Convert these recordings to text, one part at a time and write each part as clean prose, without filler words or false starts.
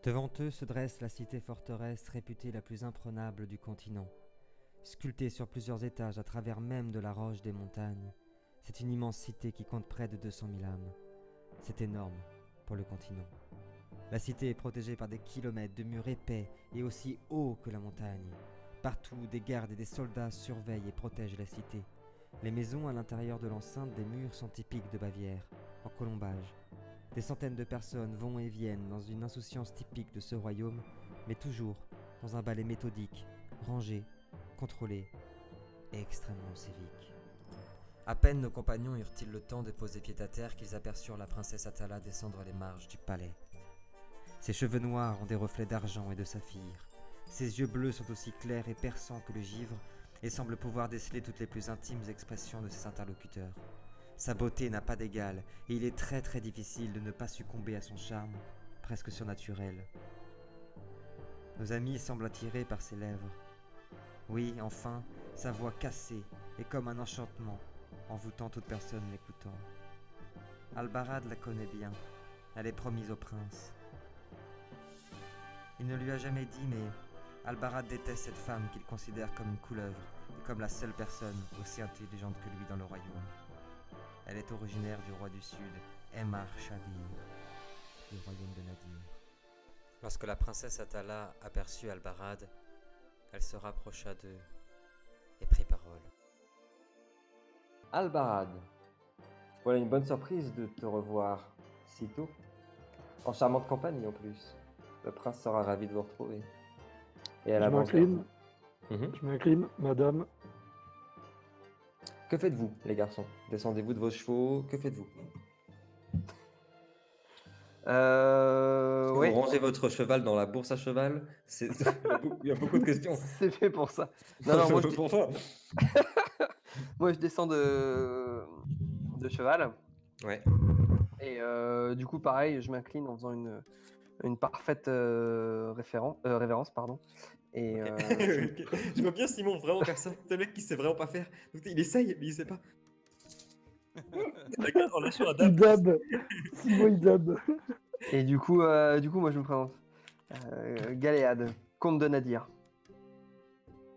Devant eux se dresse la cité-forteresse réputée la plus imprenable du continent. Sculptée sur plusieurs étages à travers même de la roche des montagnes, c'est une immense cité qui compte près de 200 000 âmes. C'est énorme pour le continent. La cité est protégée par des kilomètres de murs épais et aussi hauts que la montagne. Partout, des gardes et des soldats surveillent et protègent la cité. Les maisons à l'intérieur de l'enceinte des murs sont typiques de Bavière, en colombage. Des centaines de personnes vont et viennent dans une insouciance typique de ce royaume, mais toujours dans un balai méthodique, rangé, contrôlé et extrêmement civique. À peine nos compagnons eurent-ils le temps de poser pied à terre qu'ils aperçurent la princesse Atala descendre les marches du palais. Ses cheveux noirs ont des reflets d'argent et de saphir. Ses yeux bleus sont aussi clairs et perçants que le givre et semblent pouvoir déceler toutes les plus intimes expressions de ses interlocuteurs. Sa beauté n'a pas d'égal et il est très très difficile de ne pas succomber à son charme, presque surnaturel. Nos amis semblent attirés par ses lèvres. Oui, enfin, sa voix cassée est comme un enchantement, envoûtant toute personne l'écoutant. Albarad la connaît bien, elle est promise au prince. Il ne lui a jamais dit, mais Albarad déteste cette femme qu'il considère comme une couleuvre et comme la seule personne aussi intelligente que lui dans le royaume. Elle est originaire du roi du Sud, Emar Shadir, du royaume de Nadir. Lorsque la princesse Atala aperçut Albarad, elle se rapprocha d'eux et prit parole. Albarad, voilà une bonne surprise de te revoir si tôt. En charmante compagnie en plus. Le prince sera ravi de vous retrouver. Et elle Je avance vers m'incline, vous. je m'incline, madame. Que faites-vous, les garçons? Descendez-vous de vos chevaux? Que faites-vous? Est-ce que Oui, vous rangez votre cheval dans la bourse à cheval? Il y a beaucoup de questions. c'est fait pour ça. Non, non, moi Pourquoi? je descends de cheval. Ouais. Et du coup, pareil, je m'incline en faisant une parfaite révérence, pardon. Et Ok. Je vois bien Simon vraiment faire ça. C'est le mec qui sait vraiment pas faire. Donc, il essaye, mais il sait pas. D'accord, en lâchant un Il dab. dab. Simon, il dab. et du coup, moi, je me présente. Galéade, comte de Nadir.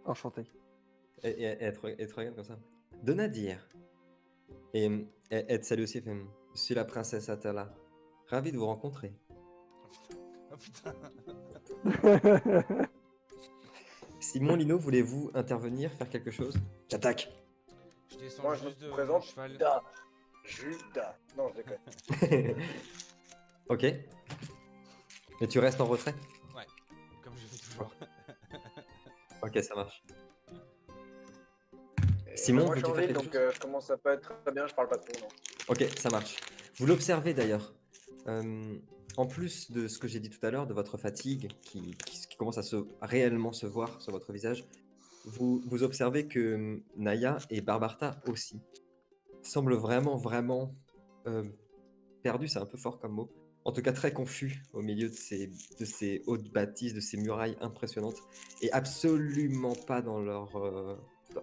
Enchanté. Et elle te regarde comme ça. De Nadir. Et elle te salue aussi. Elle fait, je suis la princesse Atala. Ravi de vous rencontrer. Oh putain. Simon, Lino, voulez-vous intervenir, faire quelque chose? J'attaque. Je descends Moi, je juste me de mon présente cheval. Judas. Non, je déconne. Ok. Et tu restes en retrait? Ouais, comme je fais toujours. Ok, ça marche. Et Simon, moi, je suis veux-tu en faire ville, quelque donc chose? je commence à pas être très bien, je parle pas trop, non. Ok, ça marche. Vous l'observez d'ailleurs. En plus de ce que j'ai dit tout à l'heure, de votre fatigue qui commence à réellement se voir sur votre visage, vous observez que Naya et Barbarta aussi semblent vraiment perdus, c'est un peu fort comme mot. En tout cas, très confus au milieu de ces hautes bâtisses, de ces murailles impressionnantes, et absolument pas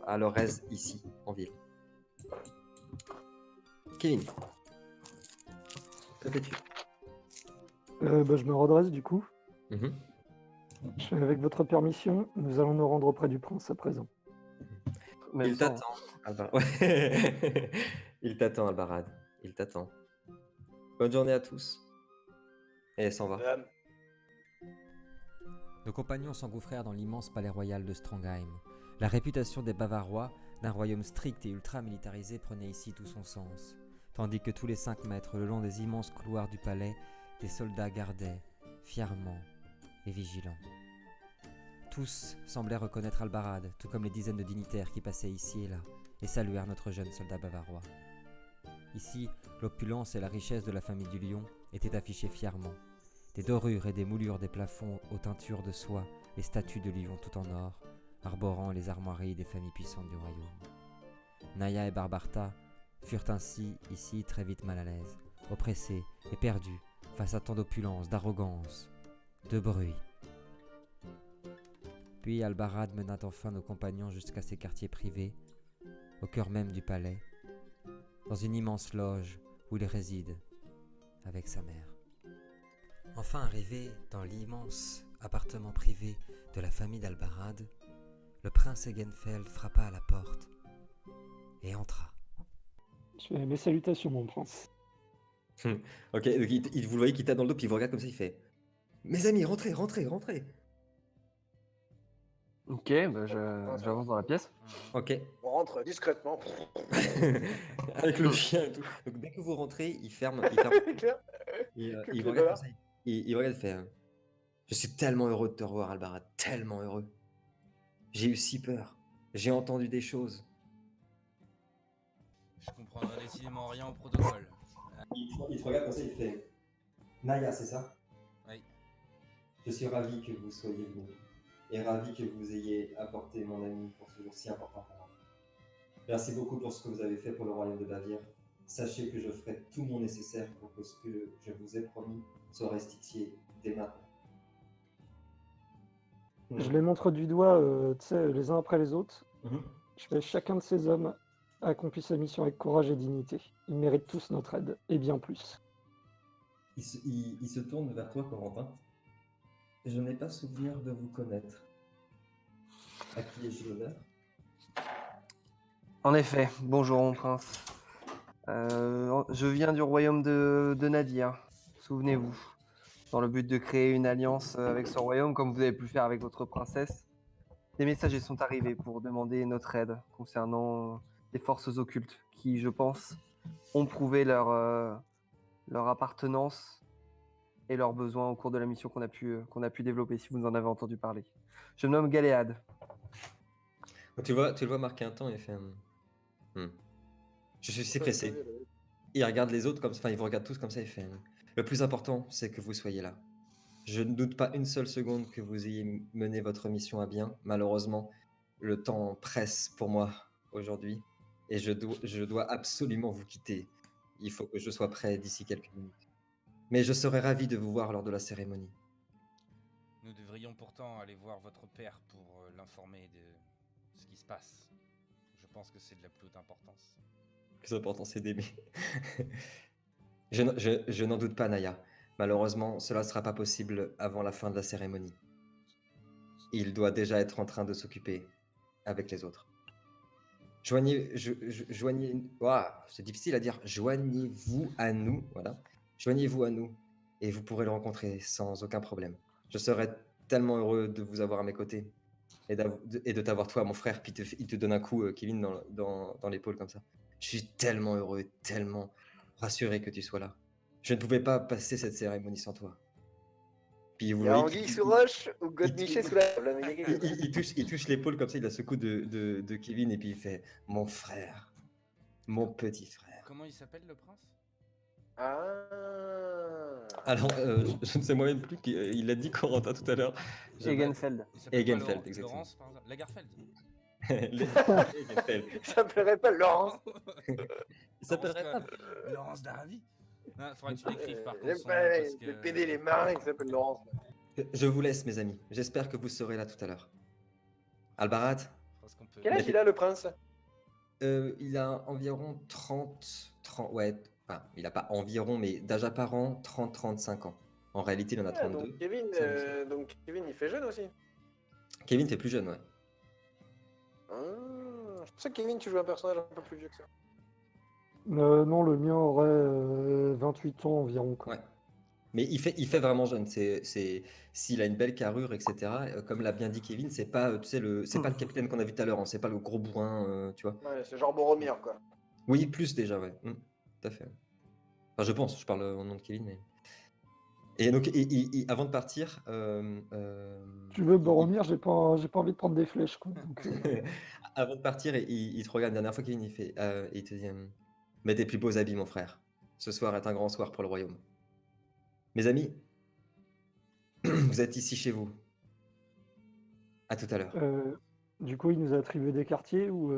à leur aise ici, en ville. Kevin, que fais-tu? Je me redresse du coup. Mhm. Avec votre permission, nous allons nous rendre auprès du prince à présent. Même Il temps. t'attend, Albarad. Ouais. Il t'attend, Albarad. Il t'attend. Bonne journée à tous. Et elle s'en va. Nos compagnons s'engouffrèrent dans l'immense palais royal de Strangheim. La réputation des Bavarois, d'un royaume strict et ultra-militarisé, prenait ici tout son sens. Tandis que tous les 5 mètres, le long des immenses couloirs du palais, des soldats gardaient, fièrement et vigilants. Tous semblaient reconnaître Albarad, tout comme les dizaines de dignitaires qui passaient ici et là, et saluèrent notre jeune soldat bavarois. Ici, l'opulence et la richesse de la famille du Lion étaient affichées fièrement. Des dorures et des moulures des plafonds aux teintures de soie, les statues de lions tout en or, arborant les armoiries des familles puissantes du royaume. Naya et Barbarta furent ainsi ici très vite mal à l'aise, oppressés et perdus face à tant d'opulence, d'arrogance, de bruit. Puis Albarad mena enfin nos compagnons jusqu'à ses quartiers privés, au cœur même du palais, dans une immense loge où il réside avec sa mère. Enfin arrivé dans l'immense appartement privé de la famille d'Albarad, le prince Egenfeld frappa à la porte et entra. Je fais mes salutations, mon prince. Ok, donc vous le voyez qui tape dans le dos, puis il vous regarde comme ça, il fait mes amis, rentrez, rentrez, rentrez. Ok, bah j'avance dans la pièce. Ok. On rentre discrètement. Avec le chien et tout. Donc dès que vous rentrez, il ferme. Claire. Et, Que il les vous regarde dollars. comme ça. Il regarde et fait je suis tellement heureux de te revoir, Albarad. Tellement heureux. J'ai eu si peur. J'ai entendu des choses. Je comprendrai décidément rien au protocole. Il te regarde comme ça, il fait Naya, c'est ça? Oui. Je suis ravi que vous soyez venu. Et ravi que vous ayez apporté mon ami pour ce jour si important pour moi. Merci beaucoup pour ce que vous avez fait pour le royaume de Bavière. Sachez que je ferai tout mon nécessaire pour que ce que je vous ai promis soit restitué dès maintenant. Je les montre du doigt, tu sais, les uns après les autres. Mhm. Je fais chacun de ces hommes a accompli sa mission avec courage et dignité. Ils méritent tous notre aide, et bien plus. Il se tourne vers toi, Corentin. Je n'ai pas souvenir de vous connaître. À qui ai-je l'honneur? En effet, bonjour mon prince. Je viens du royaume de Nadir, souvenez-vous, dans le but de créer une alliance avec ce royaume, comme vous avez pu le faire avec votre princesse. Des messagers sont arrivés pour demander notre aide concernant les forces occultes qui, je pense, ont prouvé leur appartenance et leurs besoins au cours de la mission qu'on a pu développer, si vous en avez entendu parler. Je me nomme Galéade. Tu le vois marquer un temps et il fait Je suis si pressé. Il regarde les autres comme ça, enfin, il vous regarde tous comme ça et fait le plus important, c'est que vous soyez là. Je ne doute pas une seule seconde que vous ayez mené votre mission à bien. Malheureusement, le temps presse pour moi aujourd'hui et je dois absolument vous quitter. Il faut que je sois prêt d'ici quelques minutes. Mais je serais ravi de vous voir lors de la cérémonie. Nous devrions pourtant aller voir votre père pour l'informer de ce qui se passe. Je pense que c'est de la plus haute importance. Le plus important, c'est d'aimer. Je n'en doute pas, Naya. Malheureusement, cela ne sera pas possible avant la fin de la cérémonie. Il doit déjà être en train de s'occuper avec les autres. Ouah, c'est difficile à dire. Joignez-vous à nous, voilà. Joignez-vous à nous et vous pourrez le rencontrer sans aucun problème. Je serai tellement heureux de vous avoir à mes côtés et de t'avoir toi, mon frère. Puis il te donne un coup, Kevin, dans l'épaule comme ça. Je suis tellement heureux, tellement rassuré que tu sois là. Je ne pouvais pas passer cette cérémonie sans toi. Puis vous Il y a voyez Anguille qu'il- sous roche ou il- Godemiché sous la table. Mais il y a quelque chose. il touche l'épaule comme ça, il a ce coup de Kevin et puis il fait mon frère, mon petit frère. Comment il s'appelle le prince? Ah. Alors, je ne sais moi-même plus qu'il l'a dit Corentin tout à l'heure. Egenfeld. Il s'appelle pas Egenfeld, exactement. Laurence, par exemple. Lagerfeld. Egenfeld. Il s'appellerait pas Laurence. Il s'appellerait pas. Laurence d'Arabie. Non, faudrait que tu l'écrives par contre. Les, son nom, parce les que- PD, les marins, il s'appelle Laurence. Je vous laisse, mes amis. J'espère que vous serez là tout à l'heure. Albarat, Je pense qu'on peut. Quel âge il a, le prince? il a environ 30, ouais, enfin, il n'a pas environ, mais d'âge apparent, 30-35 ans. En réalité, il en a Ah, 32. donc Kevin, il fait jeune aussi. Kevin fait plus jeune, ouais. Je pensais que Kevin, tu joues un personnage un peu plus vieux que ça. Non, le mien aurait 28 ans environ, quoi. Ouais. Mais il fait vraiment jeune. S'il a une belle carrure, etc. Comme l'a bien dit Kevin, c'est pas, tu sais, c'est pas le capitaine qu'on a vu tout à l'heure. Hein, c'est pas le gros bourrin, tu vois. Ouais, c'est genre Boromir, quoi. Oui, plus déjà, ouais. Tout à fait. Enfin, je pense. Je parle au nom de Kevin, mais. Et donc, avant de partir, Tu veux Boromir, j'ai pas envie de prendre des flèches, quoi. Donc, avant de partir, il te regarde. La dernière fois, Kevin, il te dit, mets tes plus beaux habits, mon frère. Ce soir est un grand soir pour le royaume. Mes amis, vous êtes ici chez vous. À tout à l'heure. du coup, il nous a attribué des quartiers ou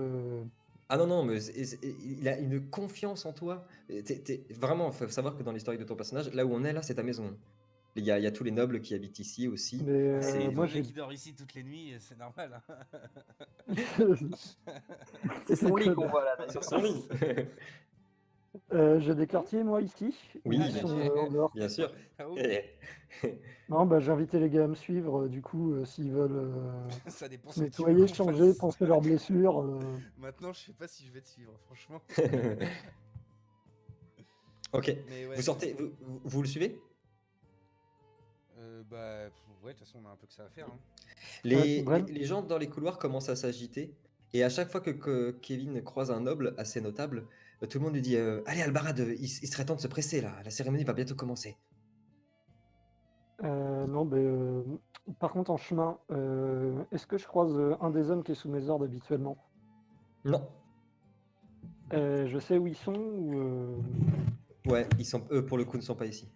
Ah non, mais il a une confiance en toi. Vraiment, il faut savoir que dans l'historique de ton personnage, là où on est, là, c'est ta maison. Il y a tous les nobles qui habitent ici aussi. Mais C'est- moi, Moi, j'ai. qui dort ici toutes les nuits, c'est normal. Hein. C'est son lit qu'on voit là, d'ailleurs. Sur son lit. J'ai des quartiers, moi, ici. Oui, Ils bien sont sûr. en dehors. Bien sûr. Ah oui. Non, bah, j'ai invité les gars à me suivre. Du coup, s'ils veulent Ça dépend se ce que tu veux nettoyer, qu'on changer, fasse. penser leurs blessures. Maintenant, je sais pas si je vais te suivre, franchement. Ok. Mais ouais, Vous sortez, vous le suivez? ouais, de toute façon, on a un peu que ça à faire. Hein. Bren, Les gens dans les couloirs commencent à s'agiter. Et à chaque fois que Kevin croise un noble assez notable, tout le monde lui dit allez, Albarad, il serait temps de se presser là. La cérémonie va bientôt commencer. non, par contre, en chemin, est-ce que je croise un des hommes qui est sous mes ordres habituellement? Non. Je sais où ils sont ou... Ouais, eux pour le coup ne sont pas ici.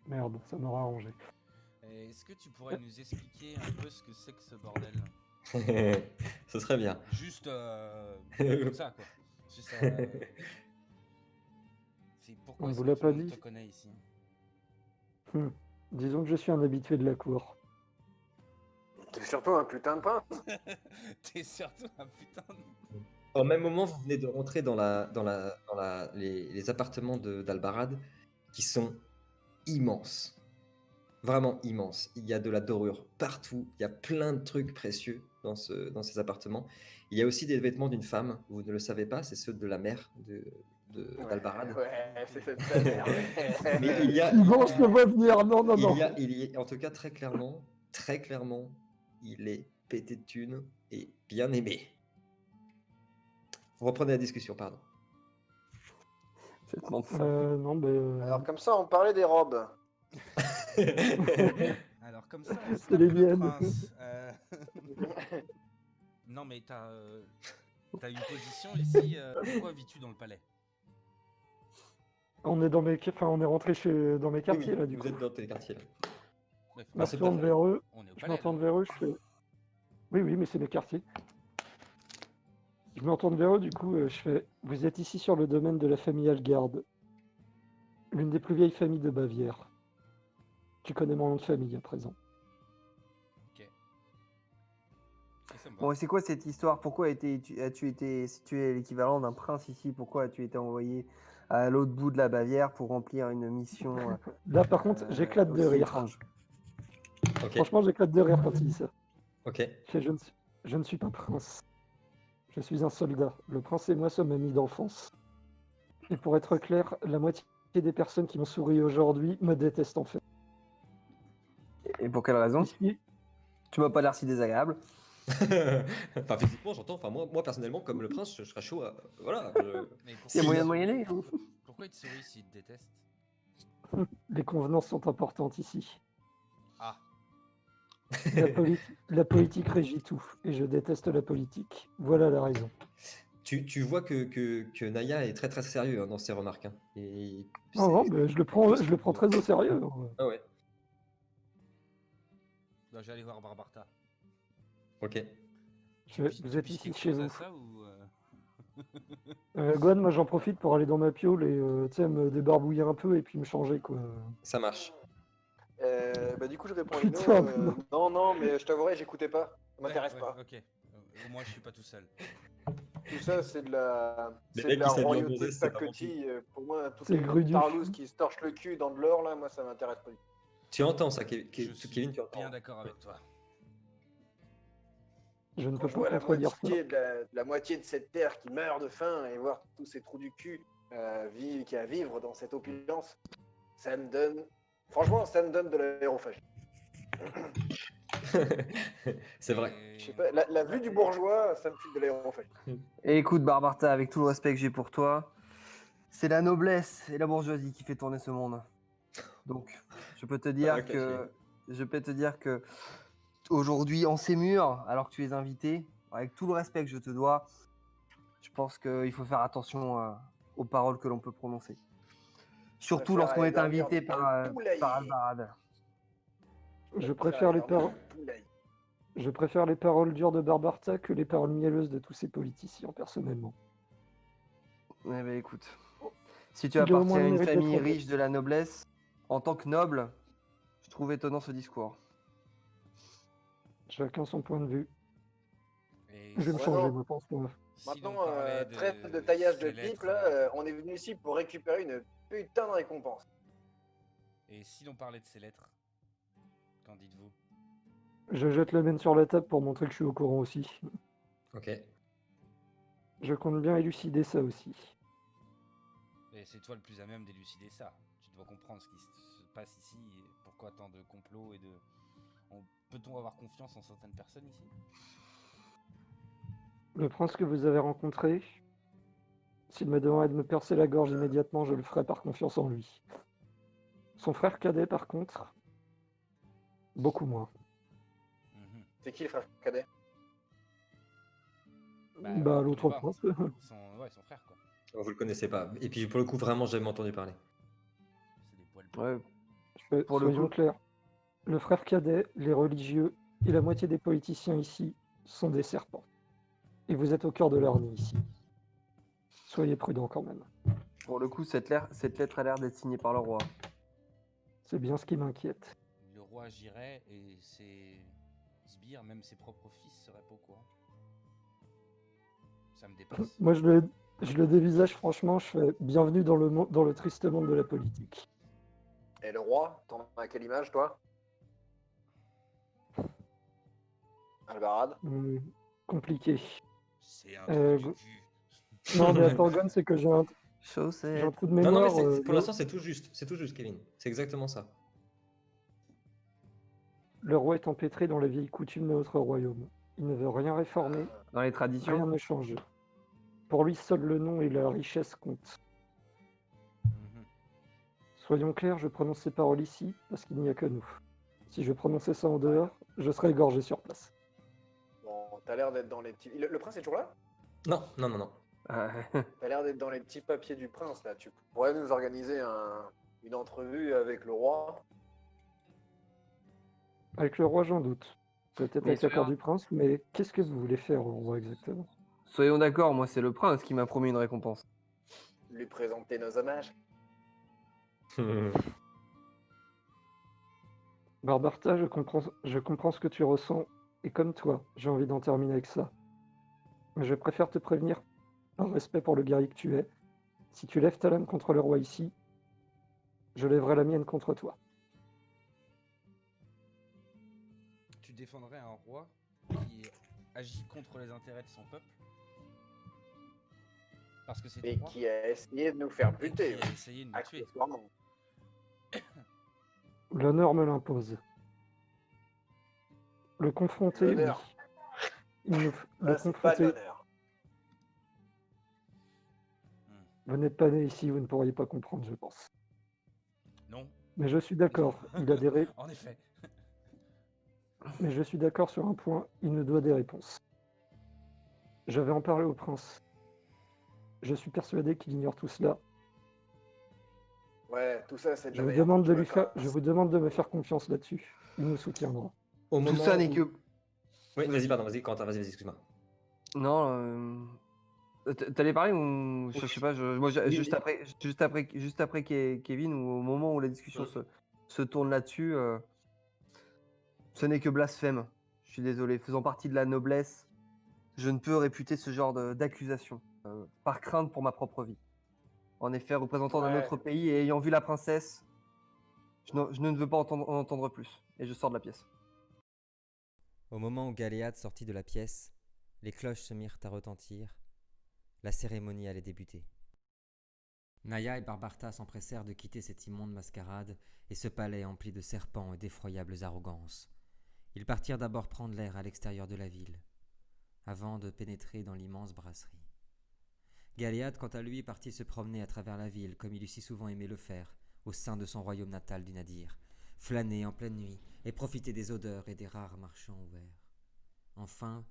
Merde, ça m'aura arrangé. Est-ce que tu pourrais nous expliquer un peu ce que c'est que ce bordel? Ce serait bien. Juste comme ça, quoi. Juste, c'est On pourquoi ne est-ce vous que l'a tout le pas monde dit? te connaît ici? Disons que je suis un habitué de la cour. T'es surtout un putain de prince. T'es surtout un putain de... Au même moment, vous venez de rentrer les appartements d'Albarad qui sont immenses. Vraiment immenses. Il y a de la dorure partout. Il y a plein de trucs précieux dans ces appartements. Il y a aussi des vêtements d'une femme. Vous ne le savez pas, c'est ceux de la mère d'Albarad. Ouais, c'est cette sa mère. Mais il y a, Bon, je te vois venir. Non, non, non. il y a, en tout cas, très clairement, il est pété de thunes et bien aimé. Reprenez la discussion, pardon. Faites-moi de ça. Non, Alors comme ça, on parlait des robes. Alors, comme ça, on C'est snappe les le miennes. prince. Non, mais t'as une position ici. Pourquoi vis-tu dans le palais? on est on est rentré dans mes quartiers, Oui, là, du vous coup. êtes dans tes quartiers. Là. Ouais, Je me c'est retourne pas- vers eux. on est au Je palais. me retourne là. vers eux, je fais... Oui, oui, mais c'est mes quartiers. Je me retourne vers eux, du coup, je fais... Vous êtes ici sur le domaine de la famille Algarde, l'une des plus vieilles familles de Bavière. Tu connais mon nom de famille à présent. Ok. Et ça me va. Bon, et c'est quoi cette histoire? Pourquoi as-tu été, si tu es l'équivalent d'un prince ici, pourquoi as-tu été envoyé à l'autre bout de la Bavière pour remplir une mission Là, par contre, j'éclate de aussi rire. étrange? Ok, Franchement, j'éclate de rire quand il dit ça. ok. Je ne suis pas prince. Je suis un soldat. Le prince et moi sommes amis d'enfance. Et pour être clair, la moitié des personnes qui m'ont souri aujourd'hui me détestent en fait. Et pour quelle raison? Ici, Tu m'as pas l'air si désagréable. Enfin, physiquement, j'entends. Enfin, moi, personnellement, comme le prince, je serais chaud à... Voilà. Mais Il y a pourquoi moyen de te moyenner. sourit Pourquoi il te sourit s'il te déteste? les convenances sont importantes ici. Ah, La politique régit tout, et je déteste la politique. Voilà la raison. Tu vois que Naya est très très sérieux hein, dans ses remarques. Hein. Et Non, non, c'est- je le prends très au sérieux. Ah ouais, bah, j'allais voir Barbarta. ok. Vous êtes ici chez vous. Ça, ou, Gwen, moi j'en profite pour aller dans ma piole et tu sais, me débarbouiller un peu et puis me changer quoi. Ça marche. Du coup, je réponds à Putain, Lino. Non, non, mais je t'avouerai, j'écoutais pas. Ça Ouais, m'intéresse ouais, pas. Ok. Au moins, je suis pas tout seul. Tout ça, c'est de la, Les c'est mecs de la qui s'habillent en royauté gonzesse, de c'est pas mon Takoti. Pour moi, toutes C'est les Grudu. tarlouses qui se torchent le cul dans de l'or, là, moi, ça m'intéresse pas du tout. Tu entends ça, Je suis Kevin, tu entends. bien d'accord avec toi. Je ne Quand peux je pas vois contredire ça. la moitié de cette terre qui meurt de faim et voir tous ces trous du cul qui à vivre dans cette opulence, ça me donne... Franchement, ça me donne de l'aérophagie. C'est vrai. Et- Je sais pas, la vue du bourgeois, ça me file de l'aérophagie. Et écoute, Barbarta, avec tout le respect que j'ai pour toi, c'est la noblesse et la bourgeoisie qui fait tourner ce monde. Donc, je peux te dire Ok, que aujourd'hui, en ces murs, alors que tu es invité, avec tout le respect que je te dois, je pense qu'il faut faire attention aux paroles que l'on peut prononcer. Surtout préfère lorsqu'on aller est dormir invité dans par, le poulailler. par Albarad. Je préfère les paroles. Poulaille. Je préfère les paroles dures de Barbarta que les paroles mielleuses de tous ces politiciens, personnellement. Eh ben écoute, si tu Il a au appartiens moins à le une mérite d'être famille honnête. riche de la noblesse, en tant que noble, je trouve étonnant ce discours. Chacun son point de vue. et Je vais me Ouais, changer, non. moi, pense moi. Si l'on Maintenant, parlait trêve de taillage de ces lettres, pipe, là, on est venu ici pour récupérer une putain de récompense. Et si l'on parlait de ces lettres, qu'en dites-vous? Je jette le mène sur la table pour montrer que je suis au courant aussi. Ok. Je compte bien élucider ça aussi. Et c'est toi le plus à même d'élucider ça. Tu dois comprendre ce qui se passe ici et pourquoi tant de complots et de... Peut-on avoir confiance en certaines personnes ici? Le prince que vous avez rencontré, s'il me demandait de me percer la gorge immédiatement, je le ferais par confiance en lui. Son frère cadet, par contre, beaucoup moins. Mhm. C'est qui le frère cadet? Bah, on le l'autre connaît pas. prince. Son frère, quoi. Oh, vous le connaissez pas. Et puis pour le coup, vraiment, j'ai jamais entendu parler. C'est des poils blancs. Ouais, Pour le Soyons coup- clairs. Le frère cadet, les religieux et la moitié des politiciens ici sont des serpents. Et vous êtes au cœur de leur nid ici. Soyez prudents quand même. pour le coup, cette lettre a l'air d'être signée par le roi. C'est bien ce qui m'inquiète. Le roi agirait et ses sbires, même ses propres fils, seraient pas au courant. Ça me dépasse. Moi, je le dévisage franchement, je fais bienvenue dans le triste monde de la politique. Et le roi, t'en as quelle image, toi? Albarad? Compliqué. C'est un Euh, trou du cul. Non, mais attends, Gon, c'est que j'ai un Chaussette. trou de Non, non, mais mémoire. pour l'instant, c'est tout juste. C'est tout juste, Kevin. C'est exactement ça. Le roi est empêtré dans les vieilles coutumes de notre royaume. Il ne veut rien réformer, Dans les rien traditions. ne change. Pour lui, seul le nom et la richesse comptent. Mhm. Soyons clairs, je prononce ces paroles ici parce qu'il n'y a que nous. Si je prononçais ça en dehors, je serais égorgé sur place. Bon, t'as l'air d'être dans les petits... Le prince est toujours là? Non, non, non, non. T'as l'air d'être dans les petits papiers du prince, là. Tu pourrais nous organiser une entrevue avec le roi? Avec le roi, j'en doute. Peut-être Mais avec l'accord soyons- du prince, mais qu'est-ce que vous voulez faire au roi exactement? Soyons d'accord, moi c'est le prince qui m'a promis une récompense. Lui présenter nos hommages? Barbarta, je comprends ce que tu ressens, et comme toi, j'ai envie d'en terminer avec ça. Mais je préfère te prévenir, par respect pour le guerrier que tu es, si tu lèves ta lame contre le roi ici, je lèverai la mienne contre toi. Tu défendrais un roi qui agit contre les intérêts de son peuple? Parce que c'est ton Et roi? qui a essayé de nous faire Et buter, qui a essayé de nous tuer. accessoirement. L'honneur me l'impose. Le confronter, oui. L'honneur. Le Ah, c'est pas de confronter, l'honneur. vous n'êtes pas né ici, vous ne pourriez pas comprendre, je pense. Non. Mais je suis d'accord, il a des En effet. Mais je suis d'accord sur un point, il nous doit des réponses. Je vais en parler au prince. Je suis persuadé qu'il ignore tout cela. Ouais, tout ça, c'est de Je la vous merde. demande de Tu lui vois, faire, je vous demande de me faire confiance là-dessus. Il nous soutiendra. Au Tout moment ça n'est où- que. Oui, vas-y, pardon, vas-y, Quentin, vas-y, excuse-moi. Non, t'allais parler ou je sais pas, moi, Oui, juste oui. après Kevin, ou au moment où la discussion se tourne là-dessus, ce n'est que blasphème. Je suis désolé, faisant partie de la noblesse, je ne peux réputer ce genre d'accusation, par crainte pour ma propre vie. En effet, représentant d'un Ouais. autre pays et ayant vu la princesse, je ne veux pas en entendre plus, et je sors de la pièce. Au moment où Galéade sortit de la pièce, les cloches se mirent à retentir. La cérémonie allait débuter. Naya et Barbarta s'empressèrent de quitter cette immonde mascarade et ce palais empli de serpents et d'effroyables arrogances. Ils partirent d'abord prendre l'air à l'extérieur de la ville, avant de pénétrer dans l'immense brasserie. Galéade, quant à lui, partit se promener à travers la ville, comme il eût si souvent aimé le faire, au sein de son royaume natal du Nadir, flâner en pleine nuit et profiter des odeurs et des rares marchands ouverts. Enfin,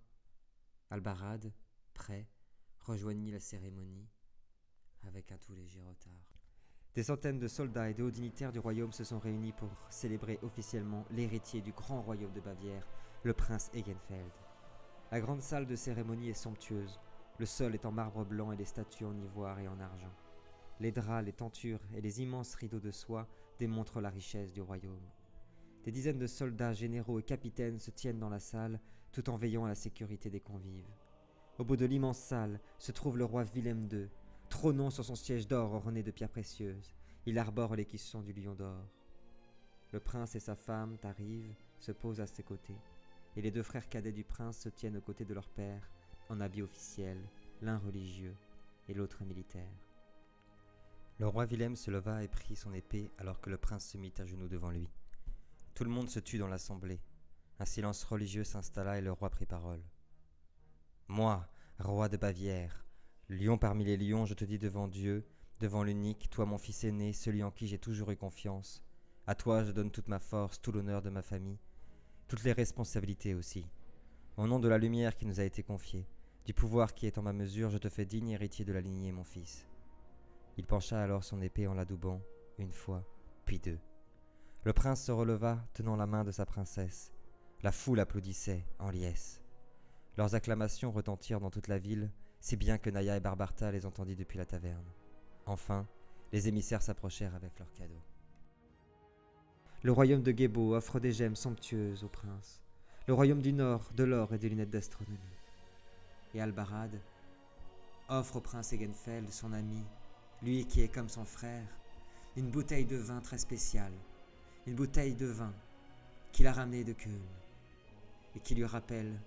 Albarad, prêt, rejoignit la cérémonie avec un tout léger retard. Des centaines de soldats et de hauts dignitaires du royaume se sont réunis pour célébrer officiellement l'héritier du grand royaume de Bavière, le prince Egenfeld. La grande salle de cérémonie est somptueuse, le sol est en marbre blanc et les statues en ivoire et en argent. Les draps, les tentures et les immenses rideaux de soie démontrent la richesse du royaume. Des dizaines de soldats, généraux et capitaines se tiennent dans la salle, tout en veillant à la sécurité des convives. Au bout de l'immense salle se trouve le roi Willem II, trônant sur son siège d'or orné de pierres précieuses. Il arbore l'écusson du lion d'or. Le prince et sa femme arrivent, se posent à ses côtés, et les 2 frères cadets du prince se tiennent aux côtés de leur père, en habits officiels, l'un religieux et l'autre militaire. Le roi Willem se leva et prit son épée alors que le prince se mit à genoux devant lui. Tout le monde se tut dans l'assemblée. Un silence religieux s'installa et le roi prit parole. « Moi, roi de Bavière, lion parmi les lions, je te dis devant Dieu, devant l'unique, toi mon fils aîné, celui en qui j'ai toujours eu confiance. À toi je donne toute ma force, tout l'honneur de ma famille, toutes les responsabilités aussi. Au nom de la lumière qui nous a été confiée, du pouvoir qui est en ma mesure, je te fais digne héritier de la lignée, mon fils. » Il pencha alors son épée en l'adoubant, 1 fois, puis 2. Le prince se releva, tenant la main de sa princesse. La foule applaudissait, en liesse. Leurs acclamations retentirent dans toute la ville, si bien que Naya et Barbarta les entendit depuis la taverne. Enfin, les émissaires s'approchèrent avec leurs cadeaux. Le royaume de Gébo offre des gemmes somptueuses au prince. Le royaume du Nord, de l'or et des lunettes d'astronomie. Et Albarad offre au prince Egenfeld, son ami, lui qui est comme son frère, une bouteille de vin très spéciale, une bouteille de vin qu'il a ramenée de Köln, et qui lui rappelle,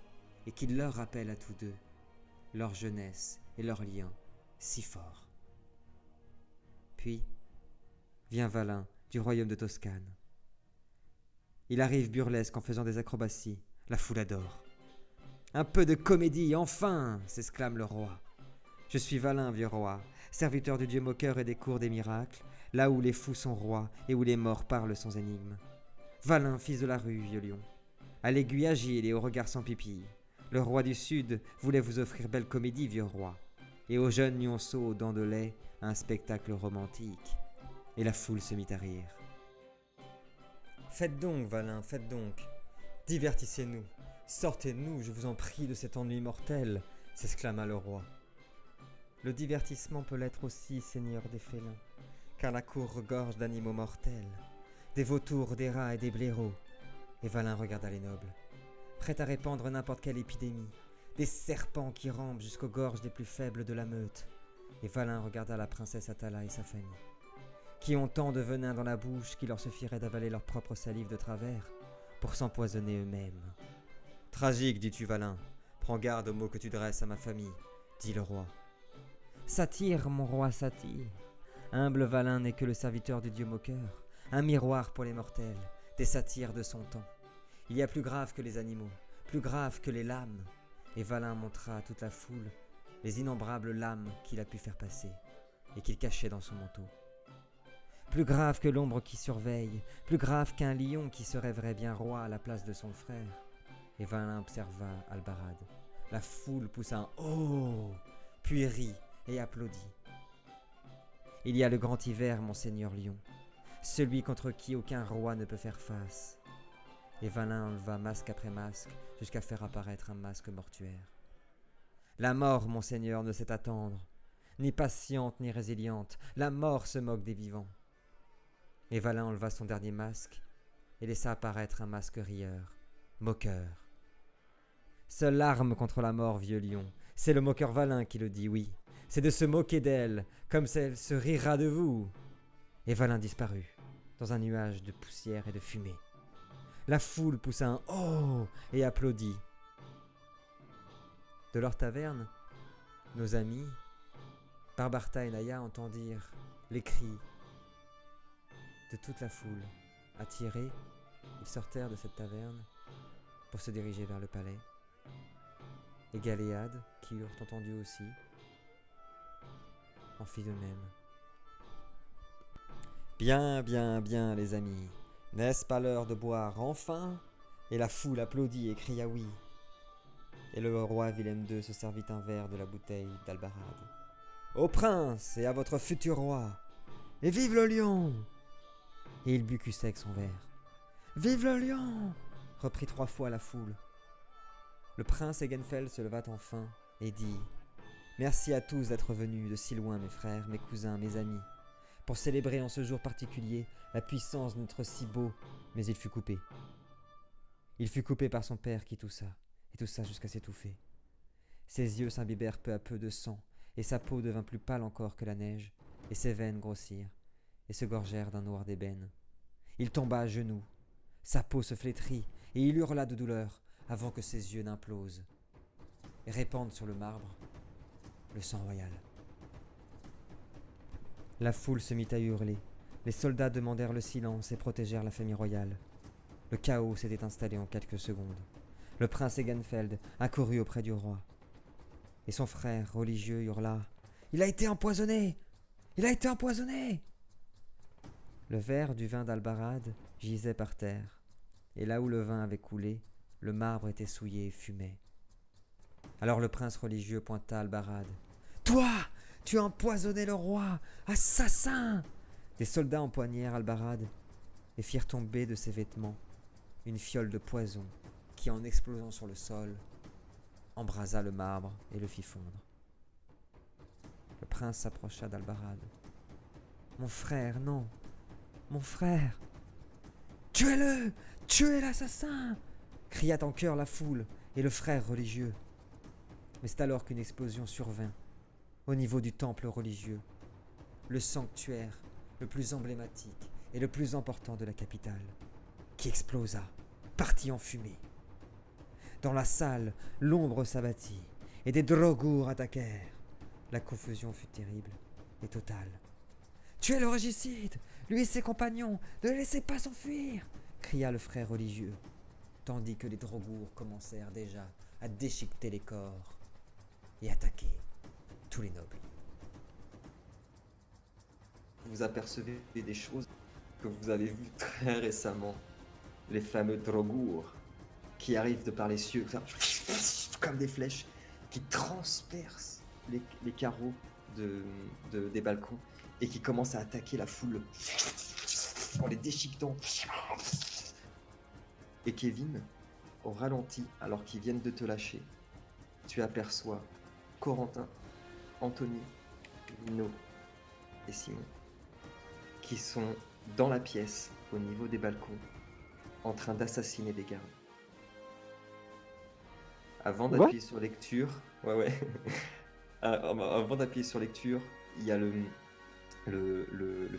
et qui leur rappelle à tous deux, leur jeunesse et leur lien si forts. Puis vient Valin du royaume de Toscane. Il arrive burlesque en faisant des acrobaties, la foule adore. Un peu de comédie, enfin, s'exclame le roi. Je suis Valin, vieux roi, serviteur du dieu moqueur et des cours des miracles, là où les fous sont rois et où les morts parlent sans énigme. Valin, fils de la rue, vieux lion, à l'aiguille agile et au regard sans pupille. Le roi du Sud voulait vous offrir belle comédie, vieux roi, et au jeune lionceau aux dents de lait, un spectacle romantique. Et la foule se mit à rire. Faites donc, Valin, faites donc. Divertissez-nous. Sortez-nous, je vous en prie, de cet ennui mortel, s'exclama le roi. Le divertissement peut l'être aussi, seigneur des félins, car la cour regorge d'animaux mortels, des vautours, des rats et des blaireaux. Et Valin regarda les nobles, prêts à répandre n'importe quelle épidémie, des serpents qui rampent jusqu'aux gorges des plus faibles de la meute. Et Valin regarda la princesse Atala et sa famille, qui ont tant de venin dans la bouche qu'il leur suffirait d'avaler leur propre salive de travers pour s'empoisonner eux-mêmes. « Tragique, dis-tu, Valin, prends garde aux mots que tu dresses à ma famille, dit le roi. »« Satire, mon roi, satire. Humble Valin n'est que le serviteur du dieu moqueur, un miroir pour les mortels, des satires de son temps. Il y a plus grave que les animaux, plus grave que les lames. » Et Valin montra à toute la foule les innombrables lames qu'il a pu faire passer et qu'il cachait dans son manteau. Plus grave que l'ombre qui surveille, plus grave qu'un lion qui se rêverait bien roi à la place de son frère. Et Valin observa Albarad. La foule poussa un « Oh !» puis rit et applaudit. Il y a le grand hiver, mon seigneur lion, celui contre qui aucun roi ne peut faire face. Et Valin enleva masque après masque jusqu'à faire apparaître un masque mortuaire. La mort, mon seigneur, ne sait attendre, ni patiente ni résiliente, la mort se moque des vivants. Et Valin enleva son dernier masque et laissa apparaître un masque rieur, moqueur. Seule arme contre la mort, vieux lion, c'est le moqueur Valin qui le dit, oui. C'est de se moquer d'elle, comme elle se rira de vous. Et Valin disparut, dans un nuage de poussière et de fumée. La foule poussa un « Oh !» et applaudit. De leur taverne, nos amis, Barbarta et Naya entendirent les cris de toute la foule. Attirés, ils sortèrent de cette taverne pour se diriger vers le palais. Et Galéade, qui eurent entendu aussi, en fit de même. Bien, bien, bien, les amis, n'est-ce pas l'heure de boire enfin ? Et la foule applaudit et cria oui. Et le roi Willem II se servit un verre de la bouteille d'Albarad. Au prince et à votre futur roi, et vive le lion ! Et il but cul sec son verre. Vive le lion ! Reprit 3 fois la foule. Le prince Egenfeld se leva enfin et dit « Merci à tous d'être venus de si loin, mes frères, mes cousins, mes amis, pour célébrer en ce jour particulier la puissance de notre si beau... » Mais il fut coupé. Il fut coupé par son père qui toussa, et toussa jusqu'à s'étouffer. Ses yeux s'imbibèrent peu à peu de sang, et sa peau devint plus pâle encore que la neige, et ses veines grossirent, et se gorgèrent d'un noir d'ébène. Il tomba à genoux, sa peau se flétrit, et il hurla de douleur, avant que ses yeux n'implosent, et répandent sur le marbre le sang royal. La foule se mit à hurler, les soldats demandèrent le silence et protégèrent la famille royale. Le chaos s'était installé en quelques secondes. Le prince Egenfeld accourut auprès du roi. Et son frère religieux hurla « Il a été empoisonné! Il a été empoisonné !» Le verre du vin d'Albarad gisait par terre, et là où le vin avait coulé, le marbre était souillé et fumait. Alors le prince religieux pointa Albarad. « Toi, tu as empoisonné le roi! Assassin !» Des soldats empoignèrent Albarad et firent tomber de ses vêtements une fiole de poison qui, en explosant sur le sol, embrasa le marbre et le fit fondre. Le prince s'approcha d'Albarad. « Mon frère, non, mon frère !»« Tuez-le! Tuez l'assassin !» cria en chœur la foule et le frère religieux. Mais c'est alors qu'une explosion survint au niveau du temple religieux, le sanctuaire le plus emblématique et le plus important de la capitale, qui explosa, partit en fumée. Dans la salle, l'ombre s'abattit, et des drogours attaquèrent. La confusion fut terrible et totale. « Tuez le régicide, lui et ses compagnons, ne les laissez pas s'enfuir !» cria le frère religieux, tandis que les drogours commencèrent déjà à déchiqueter les corps et attaquer tous les nobles. Vous apercevez des choses que vous avez vues très récemment. Les fameux drogours qui arrivent de par les cieux, comme des flèches, qui transpercent les carreaux des balcons et qui commencent à attaquer la foule en les déchiquetant. Et Kevin, au ralenti, alors qu'ils viennent de te lâcher, tu aperçois Corentin, Anthony, Lino et Simon, qui sont dans la pièce, au niveau des balcons, en train d'assassiner des gardes. Avant d'appuyer sur lecture, avant d'appuyer sur lecture, il y a le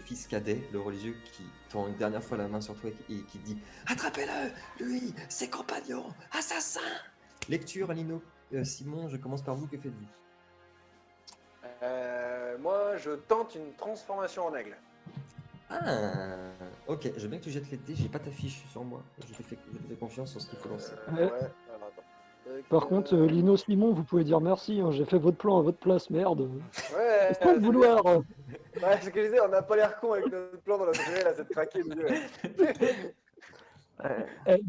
fils cadet, le religieux, qui tend une dernière fois la main sur toi et qui dit « Attrapez-le, lui, ses compagnons, assassins !» Lecture, Lino. Simon, je commence par vous, que faites-vous? Moi, je tente une transformation en aigle. Ah, ok, je veux bien que tu jettes les dés, j'ai pas ta fiche sur moi. Je te fais confiance sur ce qu'il faut lancer. Ouais. Alors, attends. Par contre, Lino, Simon, vous pouvez dire merci, hein, j'ai fait votre plan à votre place, merde. Ouais, C'est pas le vouloir. Ouais, ce que je disais, on n'a pas l'air con avec notre plan dans notre jeu, là, c'est de craquer le jeu.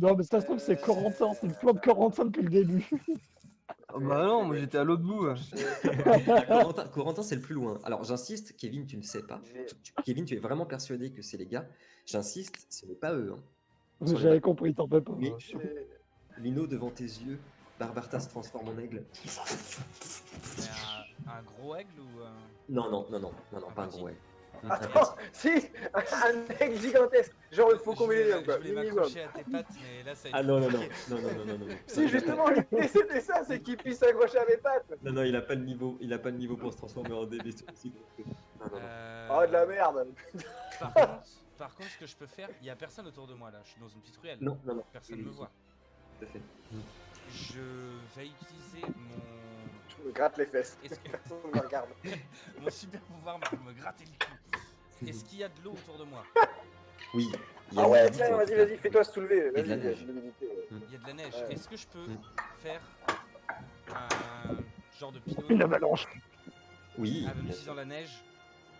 Non, mais ça se trouve, c'est Corentin, c'est le plan de Corentin depuis le début. Oh, bah non, moi j'étais à l'autre bout. Corentin, c'est le plus loin. Alors j'insiste, Kevin, tu ne sais pas. Kevin, tu es vraiment persuadé que c'est les gars. J'insiste, ce n'est pas eux. Hein. J'avais compris, t'en fais pas. Oui. Lino, devant tes yeux, Barbarta se transforme en aigle. C'est un gros aigle ou Non, pas un gros aigle. Attends, si, un aigle gigantesque. Genre, il faut combiner les deux, quoi. Je voulais Minimum. m'accrocher à tes pattes, mais là ça a Ah été non. Si, justement, l'idée c'était ça, c'est qu'il puisse s'accrocher à mes pattes. Non, il a pas le niveau pour se transformer en des bestioles aussi. Non. Oh, de la merde. Par contre, ce que je peux faire, il y a personne autour de moi là, je suis dans une petite ruelle. Non. Personne ne me voit. Tout à fait. Je vais utiliser Je me gratte les fesses. Est-ce que- Personne ne me regarde. mon super pouvoir pour me gratter le cul. Est-ce qu'il y a de l'eau autour de moi? Oui. il y a Ah ouais, l'humidité, tiens, en tout cas. vas-y, fais-toi se soulever. Et de la Vas-y, neige. l'humidité. Il y a de la neige. Ouais. Est-ce que je peux Mm. faire un genre de Une pylône avalanche. Oui, en bien utilisant sûr. la neige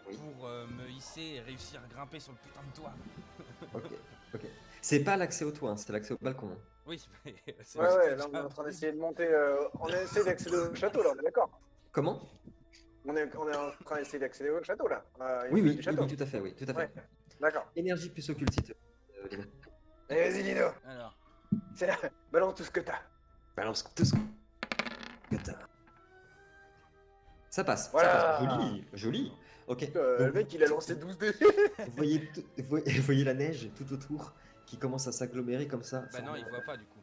Oui. pour me hisser et réussir à grimper sur le putain de toit? Ok. C'est pas l'accès au toit, hein, c'est l'accès au balcon. Hein. Oui, mais c'est Ouais, là on est en train d'essayer de monter. On essaie d'accéder au château là, on est d'accord? Comment? On est en train d'essayer d'accéder au château là. Oui, Du château. tout à fait, oui, tout à fait. Ouais. D'accord. Énergie plus occulte, s'il te plaît, Lino. Allez, vas-y, Lino. Alors, C'est là. Balance tout ce que t'as. Balance tout ce que t'as. Ça passe, Voilà. ça passe. Joli. Ok. Le Donc, mec il a lancé 12 dés. vous voyez la neige tout autour qui commence à s'agglomérer comme ça. bah non, il voit pas du coup.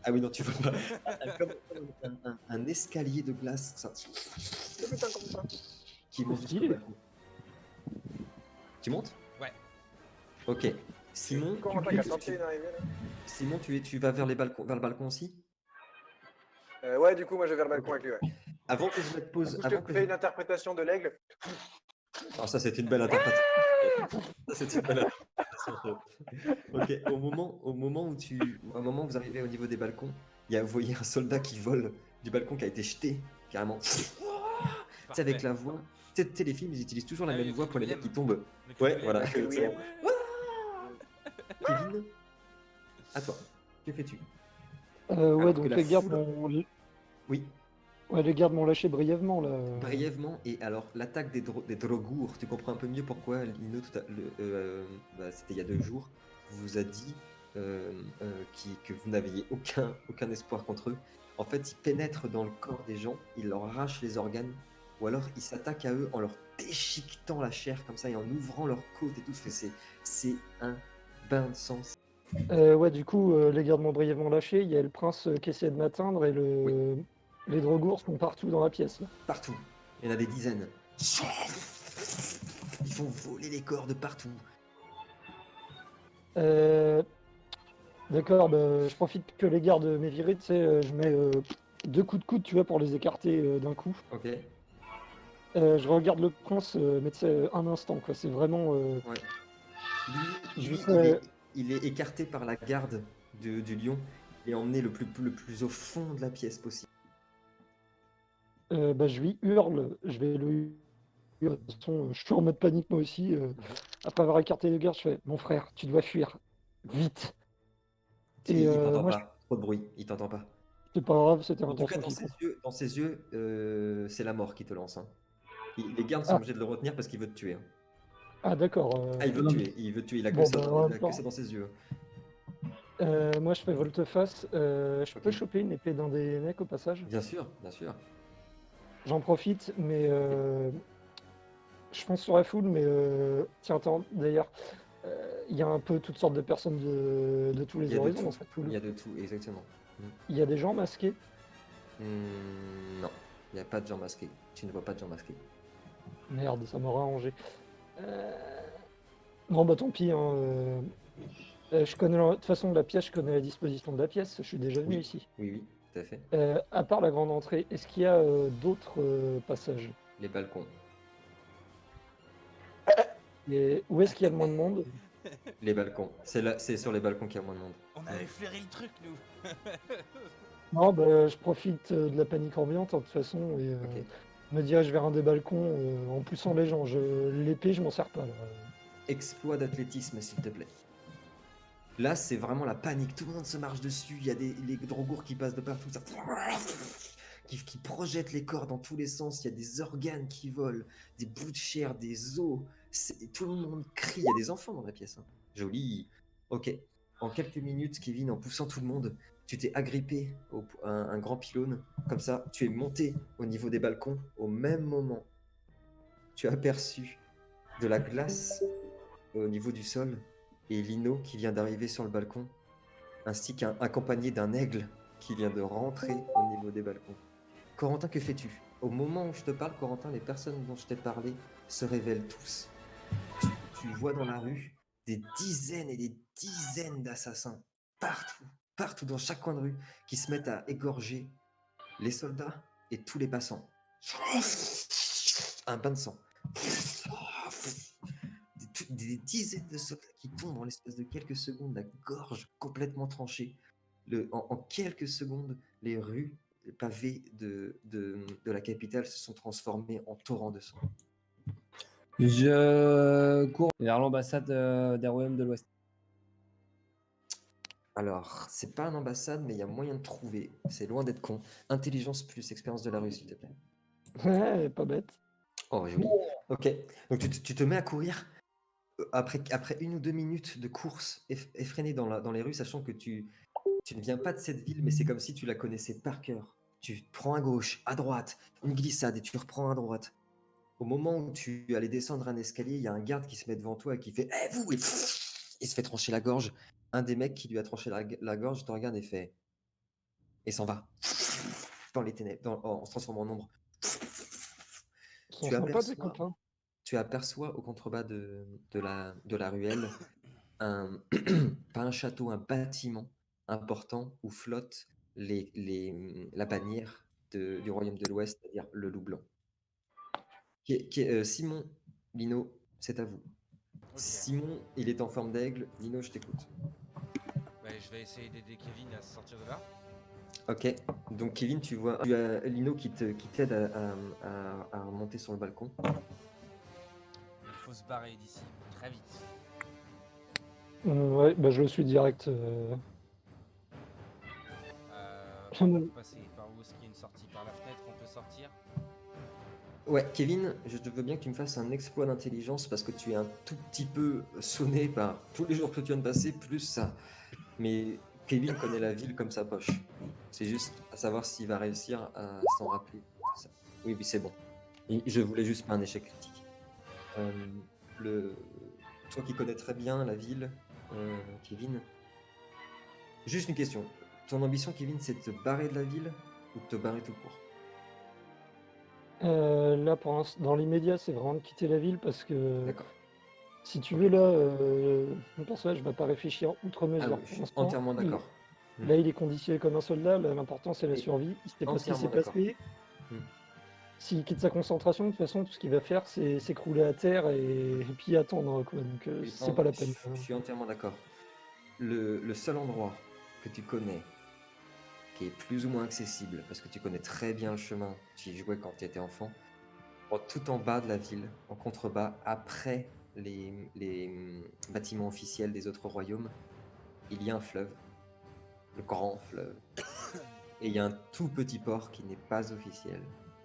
Ah oui, non, tu vois pas. Comme un escalier de glace ça, Putain, comme ça. qui monte jusqu'au Stylé. balcon. Tu montes? Ouais. Ok. Simon, Corentin qui a tenté une arrivée là. Simon, tu vas vers le balcon aussi? Ouais, du coup, moi je vais vers le balcon avec lui. Ouais. Avant que je mette pause, Du coup, avant je te que fais je... une interprétation de l'aigle. Alors ça, c'est une belle interprétation. Ça, c'est une belle interprétation. Ok, au moment où vous arrivez au niveau des balcons, vous voyez un soldat qui vole du balcon qui a été jeté, carrément. Tu sais, avec Parfait. la voix. Tu sais, les films, ils utilisent toujours la Ah même oui, voix pour les mecs Willem. qui tombent. Le Ouais, Willem. voilà. Le cri de Willem. Kevin, à toi. Que fais-tu? Ouais, Alors que donc la les gardes foule- m'ont Oui, ouais, les gardes m'ont lâché brièvement là. brièvement. Et alors, l'attaque des Drogours, tu comprends un peu mieux pourquoi Lino, c'était il y a 2 jours, vous a dit que vous n'aviez aucun espoir contre eux. En fait, ils pénètrent dans le corps des gens, ils leur arrachent les organes, ou alors ils s'attaquent à eux en leur déchiquetant la chair comme ça et en ouvrant leurs côtes et tout. C'est un bain de sang. Ouais, du coup, les gardes m'ont brièvement lâché. Il y a le prince qui essaie de m'atteindre et les drogours sont partout dans la pièce. Là. Partout. Il y en a des dizaines. Ils font voler les corps de partout. D'accord, bah, je profite que les gardes m'aient viré, tu sais, je mets 2 coups de coude, tu vois, pour les écarter d'un coup. Ok. Je regarde le prince, mais tu sais, un instant, quoi. C'est vraiment. Ouais. Je Lui, fais- il est écarté par la garde du lion et emmené le plus au fond de la pièce possible. bah, je lui hurle, je vais lui hurler. De toute façon, je suis en mode panique moi aussi. Après avoir écarté les gardes, je fais mon frère, tu dois fuir. Vite. Et Il t'entend moi, pas. Trop de bruit. Il t'entend pas. c'est pas grave, c'était En tout cas, l'intention qui compte. dans ses yeux, c'est la mort qui te lance. Hein. Les gardes sont Ah, obligés de le retenir parce qu'il veut te tuer. Hein. ah d'accord. Ah, il veut te Non, tuer. Il veut te tuer. Il a que bon, ça, bah, en il même a que temps, ça dans ses yeux. moi je fais volte-face. Je peux Ok. choper une épée d'un des mecs au passage? Bien sûr, bien sûr. J'en profite, mais je fonce sur la foule, mais tiens, attends, d'ailleurs, il y a un peu toutes sortes de personnes de tous Il les y a de horizons tout. dans cette foule. Il y a de tout, exactement. Il y a des gens masqués. Non, il n'y a pas de gens masqués. Tu ne vois pas de gens masqués. Merde, ça m'aura arrangé. Non, bah tant pis. Hein, je connais de toute façon la pièce, je connais la disposition de la pièce. Je suis déjà venu Oui, ici. oui, tout à fait. À part la grande entrée, est-ce qu'il y a d'autres passages? Les balcons. Et où est-ce qu'il y a le moins de monde? Les balcons. C'est sur les balcons qu'il y a moins de monde. On avait flairé le truc, nous. Non, bah, je profite de la panique ambiante, hein, de toute façon, et Ok. me dirige vers un des balcons en poussant les gens. L'épée, je m'en sers pas. Là. Exploit d'athlétisme, s'il te plaît. Là, c'est vraiment la panique. Tout le monde se marche dessus. Il y a les drogours qui passent de partout. Ça... qui projettent les corps dans tous les sens. Il y a des organes qui volent, des bouts de chair, des os. Tout le monde crie. Il y a des enfants dans la pièce. Hein. Joli. Ok. En quelques minutes, Kevin, en poussant tout le monde, tu t'es agrippé à un grand pylône. Comme ça, tu es monté au niveau des balcons. Au même moment, tu as aperçu de la glace au niveau du sol et Lino qui vient d'arriver sur le balcon, ainsi qu'accompagné d'un aigle qui vient de rentrer au niveau des balcons. Corentin, que fais-tu? Au moment où je te parle, Corentin, les personnes dont je t'ai parlé se révèlent tous. Tu vois dans la rue des dizaines et des dizaines d'assassins, partout dans chaque coin de rue, qui se mettent à égorger les soldats et tous les passants. Un bain de sang. Des dizaines de soldats qui tombent en l'espace de quelques secondes, la gorge complètement tranchée. En quelques secondes, les rues pavées de la capitale se sont transformées en torrents de sang. Je cours vers l'ambassade des Royaumes de l'Ouest. Alors, c'est pas une ambassade, mais il y a moyen de trouver. C'est loin d'être con. Intelligence plus expérience de la rue, s'il te plaît. Ouais, pas bête. Oh, joli. Ok. Donc, tu te mets à courir. Après 1 ou 2 minutes de course effrénée dans les rues, sachant que tu ne viens pas de cette ville, mais c'est comme si tu la connaissais par cœur. Tu prends à gauche, à droite, une glissade et tu reprends à droite. Au moment où tu allais descendre un escalier, il y a un garde qui se met devant toi et qui fait « Eh, vous !» et il se fait trancher la gorge. Un des mecs qui lui a tranché la gorge te regarde et fait et s'en va dans les ténèbres, en se transformant en ombre. Ils sont Tu sympas, tes aperçois, copains. tu aperçois au contrebas de la ruelle un, pas un château, un bâtiment important où flotte la bannière du royaume de l'Ouest, c'est-à-dire le loup blanc. Simon, Lino, c'est à vous. Ok. Simon, il est en forme d'aigle. Lino, je t'écoute. Bah, je vais essayer d'aider Kevin à sortir de là. Ok, donc Kevin, tu as Lino qui t'aide à remonter sur le balcon. Il faut se barrer d'ici, très vite. Ouais, bah je le suis direct. Par où on peut passer? Par où est-ce qu'il y a une sortie? Par la fenêtre on peut sortir? Ouais, Kevin, je te veux bien que tu me fasses un exploit d'intelligence parce que tu es un tout petit peu sonné par tous les jours que tu viens de passer, plus ça. Mais Kevin connaît la ville comme sa poche. C'est juste à savoir s'il va réussir à s'en rappeler. Tout ça. Oui, c'est bon. Je voulais juste pas un échec critique. Toi qui connais très bien la ville, Kevin, juste une question. Ton ambition, Kevin, c'est de te barrer de la ville ou de te barrer tout court? Là, dans l'immédiat, c'est vraiment de quitter la ville parce que D'accord. si tu veux, là, mon personnage va pas réfléchir outre Ah mesure. oui, je Pour suis l'instant, entièrement d'accord. là, il est conditionné comme un soldat. Là, l'important, c'est la Et survie. Il sait pas ce qui s'est entièrement d'accord. passé. Hmm. S'il quitte sa concentration, de toute façon, tout ce qu'il va faire, c'est s'écrouler à terre et puis attendre, quoi. Donc, Oui, c'est pas la peine. je suis entièrement d'accord. Le seul endroit que tu connais qui est plus ou moins accessible, parce que tu connais très bien le chemin, tu y jouais quand tu étais enfant, tout en bas de la ville, en contrebas, après les bâtiments officiels des autres royaumes, il y a un fleuve, le grand fleuve. Et il y a un tout petit port qui n'est pas officiel.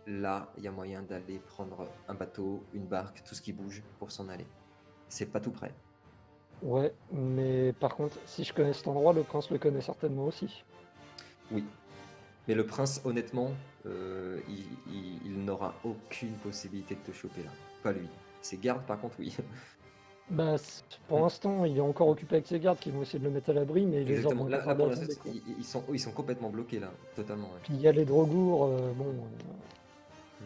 Là, il y a moyen d'aller prendre un bateau, une barque, tout ce qui bouge pour s'en aller. C'est pas tout près. Ouais, mais par contre, si je connais cet endroit, le prince le connaît certainement aussi. Oui. Mais le prince, honnêtement, il n'aura aucune possibilité de te choper là. Pas lui. Ses gardes, par contre, oui. Bah, pour l'instant, il est encore occupé avec ses gardes qui vont essayer de le mettre à l'abri, mais les ordres Exactement. vont Là, pas là pour tarder à l'instant, tomber, quoi. ils sont complètement bloqués là. Totalement. Ouais. Puis il y a les Drogours, bon.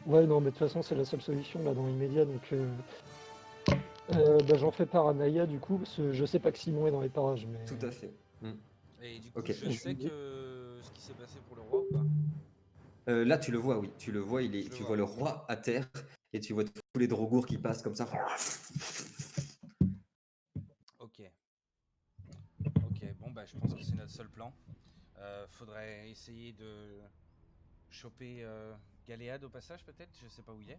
Ouais, non, mais de toute façon, c'est la seule solution là dans l'immédiat, donc. Bah, j'en fais part à Naya du coup, parce que je sais pas que Simon est dans les parages, mais. Tout à fait. Et du coup, Ok. je sais que ce qui s'est passé pour le roi ou pas? Là, tu le vois, oui. Tu le vois, tu vois le ok. roi à terre et tu vois tous les drogours qui passent comme ça. Ok. Ok, bon bah je pense que c'est notre seul plan. Faudrait essayer de choper Galéade au passage peut-être, je sais pas où il est.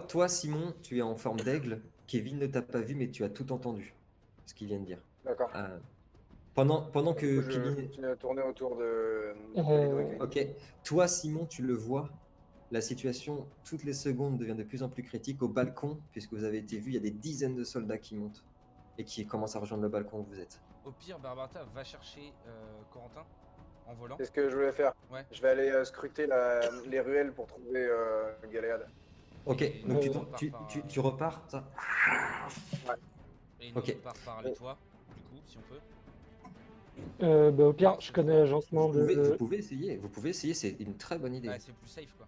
Toi, Simon, tu es en forme d'aigle. Kevin ne t'a pas vu, mais tu as tout entendu ce qu'il vient de dire. D'accord. Pendant Du que coup, je Kevin. continue à tourner autour de Lino et Kevin. Ok. Toi, Simon, tu le vois. La situation, toutes les secondes, devient de plus en plus critique. Au balcon, puisque vous avez été vu, il y a des dizaines de soldats qui montent et qui commencent à rejoindre le balcon où vous êtes. Au pire, Barbata va chercher Corentin en volant. C'est ce que je voulais faire. Ouais. Je vais aller scruter les ruelles pour trouver Galéade. Ok, Et donc nous, on part tu repars, ça. Et nous, Ok. on part par les toits, du coup, si on peut. Bah, au pire, je connais l'agencement Vous de. pouvez essayer, c'est une très bonne idée. Ouais, c'est plus safe quoi.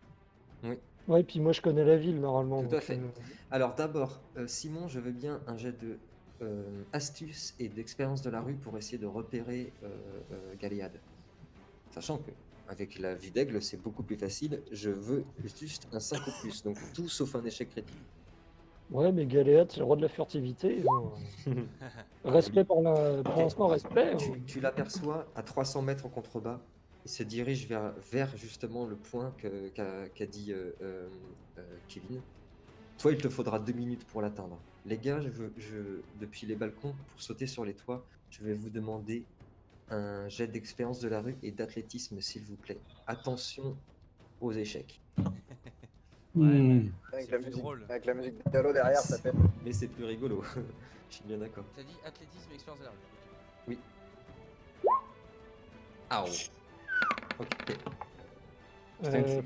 Ouais, puis moi je connais la ville normalement. Tout à donc, fait. Alors d'abord, Simon, je veux bien un jet de astuce et d'expérience de la rue pour essayer de repérer Galéade. Sachant que avec la vie d'aigle, c'est beaucoup plus facile. Je veux juste un 5 ou plus, donc tout sauf un échec critique. Ouais, mais Galéade, c'est le roi de la furtivité. Respect pour l'instant, respect. Tu l'aperçois à 300 mètres en contrebas. Il se dirige vers justement le point qu'a dit Kevin. Toi, il te faudra 2 minutes pour l'atteindre. Les gars, depuis les balcons, pour sauter sur les toits, je vais vous demander un jet d'expérience de la rue et d'athlétisme, s'il vous plaît. Attention aux échecs. Ouais, Avec c'est plus drôle. avec la musique de Diallo derrière, ça fait. Mais c'est plus rigolo. Je suis bien d'accord. T'as dit athlétisme et expérience de la rue. Oui. Ah ok. Putain, Euh,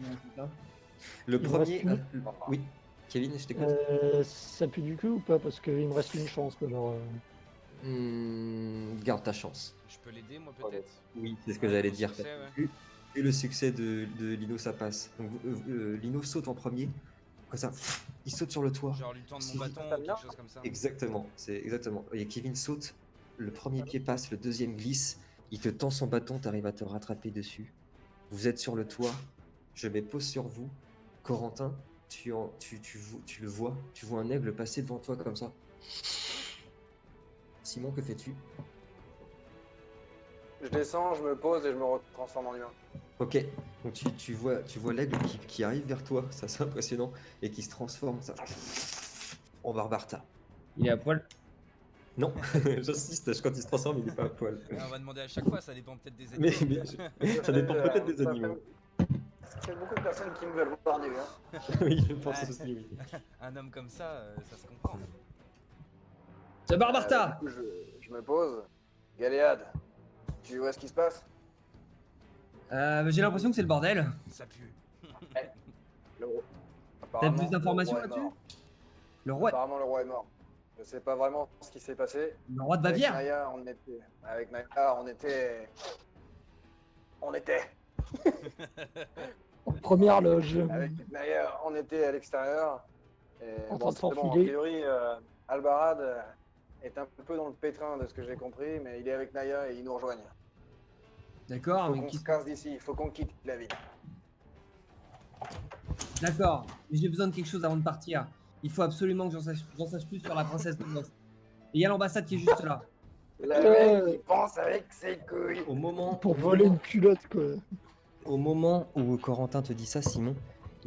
Le Il me premier. reste une- Oui. Kevin, je t'écoute. ça pue du cul ou pas? Parce qu'il me reste une chance. Alors, Garde ta chance. Je peux l'aider, moi, peut-être? Oui, c'est ce que Ouais, j'allais au dire. succès, ouais. Et le succès de Lino, ça passe. Donc, Lino saute en premier. Comme ça, il saute sur le toit. Genre lui tendre mon Si- bâton Ça ou me quelque lance. chose comme ça. Exactement, c'est exactement. Et Kevin saute, le premier pied passe, le deuxième glisse, il te tend son bâton, t'arrives à te rattraper dessus. Vous êtes sur le toit, je mets pause sur vous. Corentin, tu le vois, tu vois un aigle passer devant toi comme ça. Simon, que fais-tu? Je descends, je me pose et je me retransforme en humain. Ok, donc tu vois l'aigle qui arrive vers toi, ça c'est impressionnant, et qui se transforme ça, en Barbarta. Il est à poil. Non, j'insiste, quand il se transforme, il n'est pas à poil. Ah, on va demander à chaque fois, ça dépend peut-être des Mais, animaux. ça dépend peut-être des Ça animaux. fait beaucoup de personnes qui me veulent voir nu. Hein. Oui, je pense Ouais. aussi, oui. Un homme comme ça, ça se comprend. C'est Barbarta. Du coup, je me pose. Galéade, tu vois ce qui se passe? J'ai l'impression que c'est le bordel. Ça pue. Le roi. T'as Apparemment, plus d'informations le roi est là-dessus? mort. Le roi, Apparemment, le roi est mort. Je sais pas vraiment ce qui s'est passé. le roi de Avec Bavière. Naya, on était. En première loge. Avec Naya, on était à l'extérieur. Et En bon, train de c'est bon, a s'enfiler. priori, Albarad est un peu dans le pétrin de ce que j'ai compris, mais il est avec Naya et ils nous rejoignent. D'accord, Faut mais qu'on qui... se casse d'ici, il faut qu'on quitte la ville. D'accord, mais j'ai besoin de quelque chose avant de partir. Il faut absolument que j'en sache plus sur la princesse de l'Ouest. Et il y a l'ambassade qui est juste là. Le mec, il pense avec ses couilles. Pour voler une culotte, quoi. Au moment où Corentin te dit ça, Simon,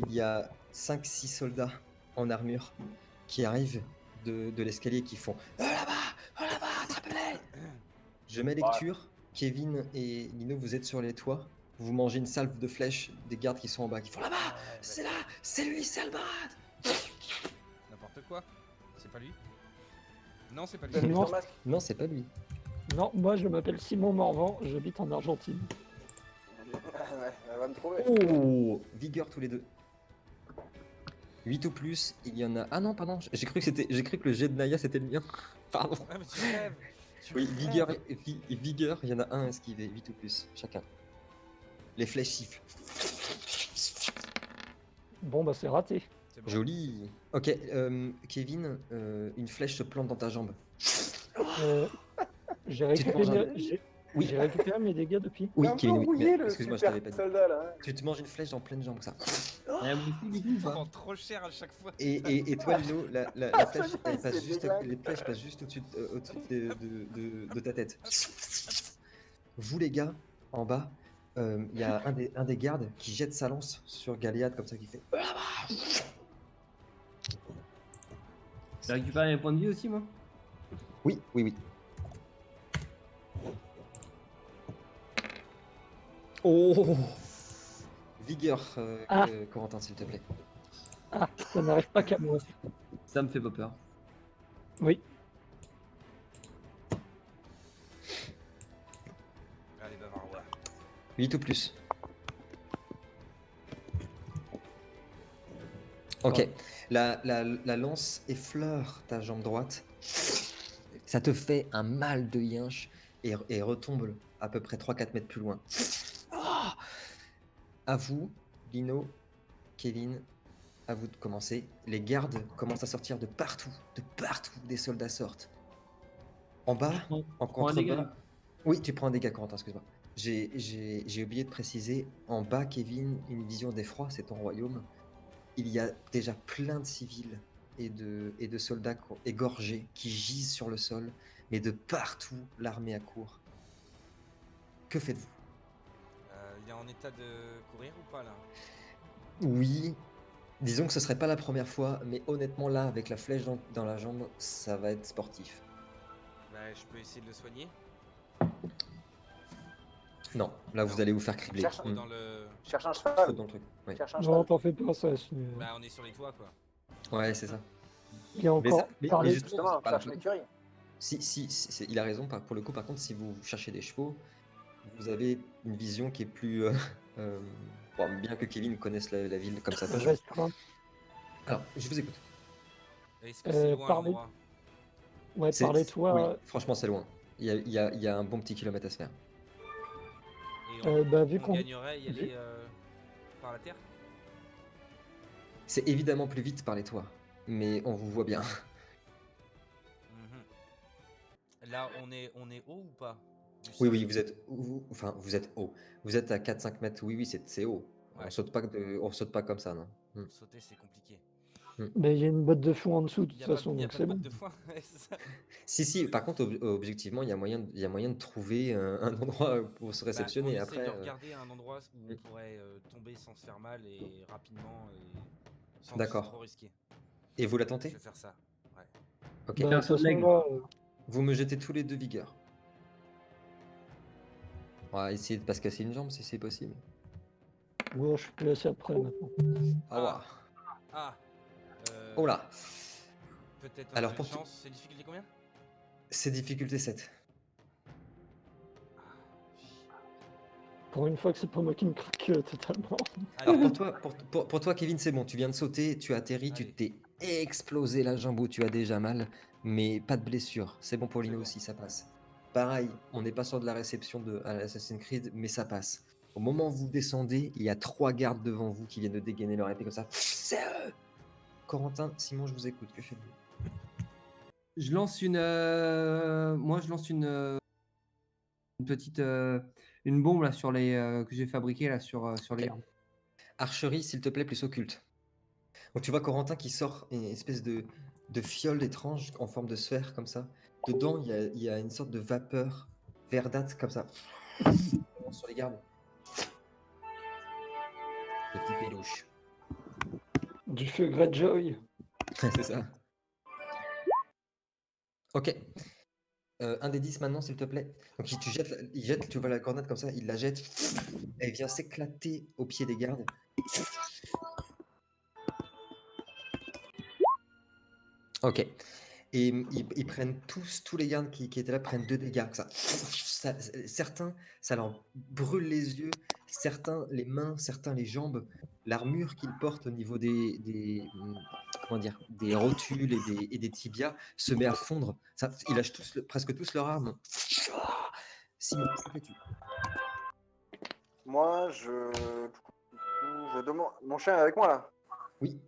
il y a 5-6 soldats en armure qui arrivent de l'escalier qui font « Oh là-bas, attrape-les !» Je mets lecture, Kevin et Lino, vous êtes sur les toits, vous mangez une salve de flèches des gardes qui sont en bas, qui font « Là-bas, c'est là, c'est lui, c'est Albarad !» N'importe quoi. C'est pas lui? Non, c'est pas lui. T'as mis Non. ton masque? Non, c'est pas lui. Non, moi je m'appelle Simon Morvan, j'habite en Argentine. Ouais, elle va me trouver. Oh, vigueur tous les deux. 8 ou plus, il y en a... Ah non, pardon, j'ai cru que le jet de Naya c'était le mien. Pardon. Ah, mais tu rêves. Tu Oui, rêves. vigueur, il y en a un à esquiver, 8 ou plus, chacun. Les flèches sifflent. Bon bah c'est raté. C'est bon. Joli. Ok, Kevin, une flèche se plante dans ta jambe. Euh, j'ai Tu te manges récupéré, un- j'ai- Oui, j'ai récupéré mes dégâts depuis. oui, C'est un Kevin, peu oui. rouillé, mais le excuse-moi, je super t'avais pas dit. soldat là. Hein. Tu te manges une flèche dans pleine jambe, ça. Vous aussi, du coup, ou Tu pas prends trop cher à chaque fois. Et toi, Lino, la flèche, elle passe c'est juste, dégueulasse. les flèches passent juste au-dessus de ta tête. Vous, les gars, en bas, il y a un des gardes qui jette sa lance sur Galéade comme ça, qui fait J'ai récupéré mes points de vie aussi, moi. oui, oui, oui. Oh, vigueur, Ah. Corentin, s'il te plaît. Ah, ça n'arrive pas qu'à moi. Ça me fait pas peur. Oui. Allez, bavard, ouais. 8 ou plus. Ok, la lance effleure ta jambe droite. Ça te fait un mal de yinche et retombe à peu près 3-4 mètres plus loin. Ah, à vous, Lino, Kevin, à vous de commencer. Les gardes commencent à sortir de partout, des soldats sortent. En bas, en prends un dégât, contrebas. Oui, tu prends un dégât, Corentin, excuse-moi. J'ai oublié de préciser, en bas, Kevin, une vision d'effroi, c'est ton royaume. Il y a déjà plein de civils et de soldats égorgés qui gisent sur le sol, mais de partout, l'armée accourt. Que faites-vous? Il est en état de courir ou pas là? Oui, disons que ce serait pas la première fois, mais honnêtement là, avec la flèche dans la jambe, ça va être sportif. Bah, je peux essayer de le soigner. Non, là vous Non. allez vous faire cribler. Cherche- Trop dans le. Cherche un Trop cheval. dans le truc. Ouais, Cherche un Non, cheval. t'en fais pas, ça. Bah, on est sur les toits quoi. ouais, c'est ça. Il y a Mais encore ça- mais parlé. justement, Justement, c'est pas la cherche peine. l'écurie. Il a raison. Pour le coup, par contre, si vous cherchez des chevaux, vous avez une vision qui est plus. Bon, bien que Kevin connaisse la ville comme ça. Restreint. Alors, je vous écoute. Est-ce que c'est loin parler- l'endroit? Ouais, C'est- par les oui, toits. franchement, c'est loin. Il y a un bon petit kilomètre à se faire. Et on, Vu on qu'on. gagnerait à y vu- aller par la terre? C'est évidemment plus vite par les toits, mais on vous voit bien. Mhm. Là, on est haut ou pas du Oui, sol? oui, vous êtes haut. Vous êtes à 4-5 mètres. Oui, oui, c'est haut. Ouais. On saute pas comme ça, non. Hmm. Sauter, c'est compliqué. Mais il y a une botte de fond en dessous, de Il toute n'y a pas, façon, y a donc pas c'est de botte bon. de foin. Ouais, c'est ça. Si, par contre, objectivement, il y a moyen de trouver un endroit pour se Bah, on réceptionner. essaye Après, de regarder un endroit où on hmm, pourrait tomber sans se faire mal et rapidement et sans d'accord. trop risquer. Et vous la Je tentez? vais faire ça. Ouais. Ok. Fais Bah, un de toute saut de façon, l'aigle. là, Vous me jetez tous les deux vigueur. On va essayer de pas se casser une jambe si c'est possible. bon, je suis plus assez après maintenant. Ah, ouah. Ah. Oh là. Peut-être un Alors, jet de pour chance. C'est difficulté combien? c'est difficulté 7. Pour une fois que c'est pas moi qui me craque totalement. Alors Allez, pour toi, Kevin, c'est bon. Tu viens de sauter, tu as atterri, tu Allez. t'es explosé la jambe où tu as déjà mal, mais pas de blessure. C'est bon pour C'est Lino bon. aussi, ça passe. Pareil, on n'est pas sûr de la réception de à Assassin's Creed, mais ça passe. Au moment où vous descendez, il y a 3 gardes devant vous qui viennent de dégainer leur épée comme ça. C'est eux. Corentin, Simon, je vous écoute. Que faites-vous? Je lance moi, je lance une petite une bombe là sur les que j'ai fabriqué là sur les Ok. gardes. Archerie, s'il te plaît, plus occulte. Donc tu vois Corentin qui sort une espèce de fiole étrange en forme de sphère comme ça. Dedans, il y a une sorte de vapeur verdâtre comme ça. Sur les gardes. Le petit pélouche. Du feu Greyjoy. C'est ça. Ok. Un des 10 maintenant, s'il te plaît. Donc il jette, tu vois la grenade comme ça, il la jette. Elle vient s'éclater au pied des gardes. Ok. Et ils prennent tous les gardes qui étaient là prennent 2 dégâts. Certains, ça leur brûle les yeux, certains les mains, certains les jambes. L'armure qu'ils portent au niveau comment dire, des rotules et des tibias se met à fondre. Ils lâchent presque tous leurs armes. Simon, que fais-tu? Moi, je demande. Mon chien est avec moi là. Oui.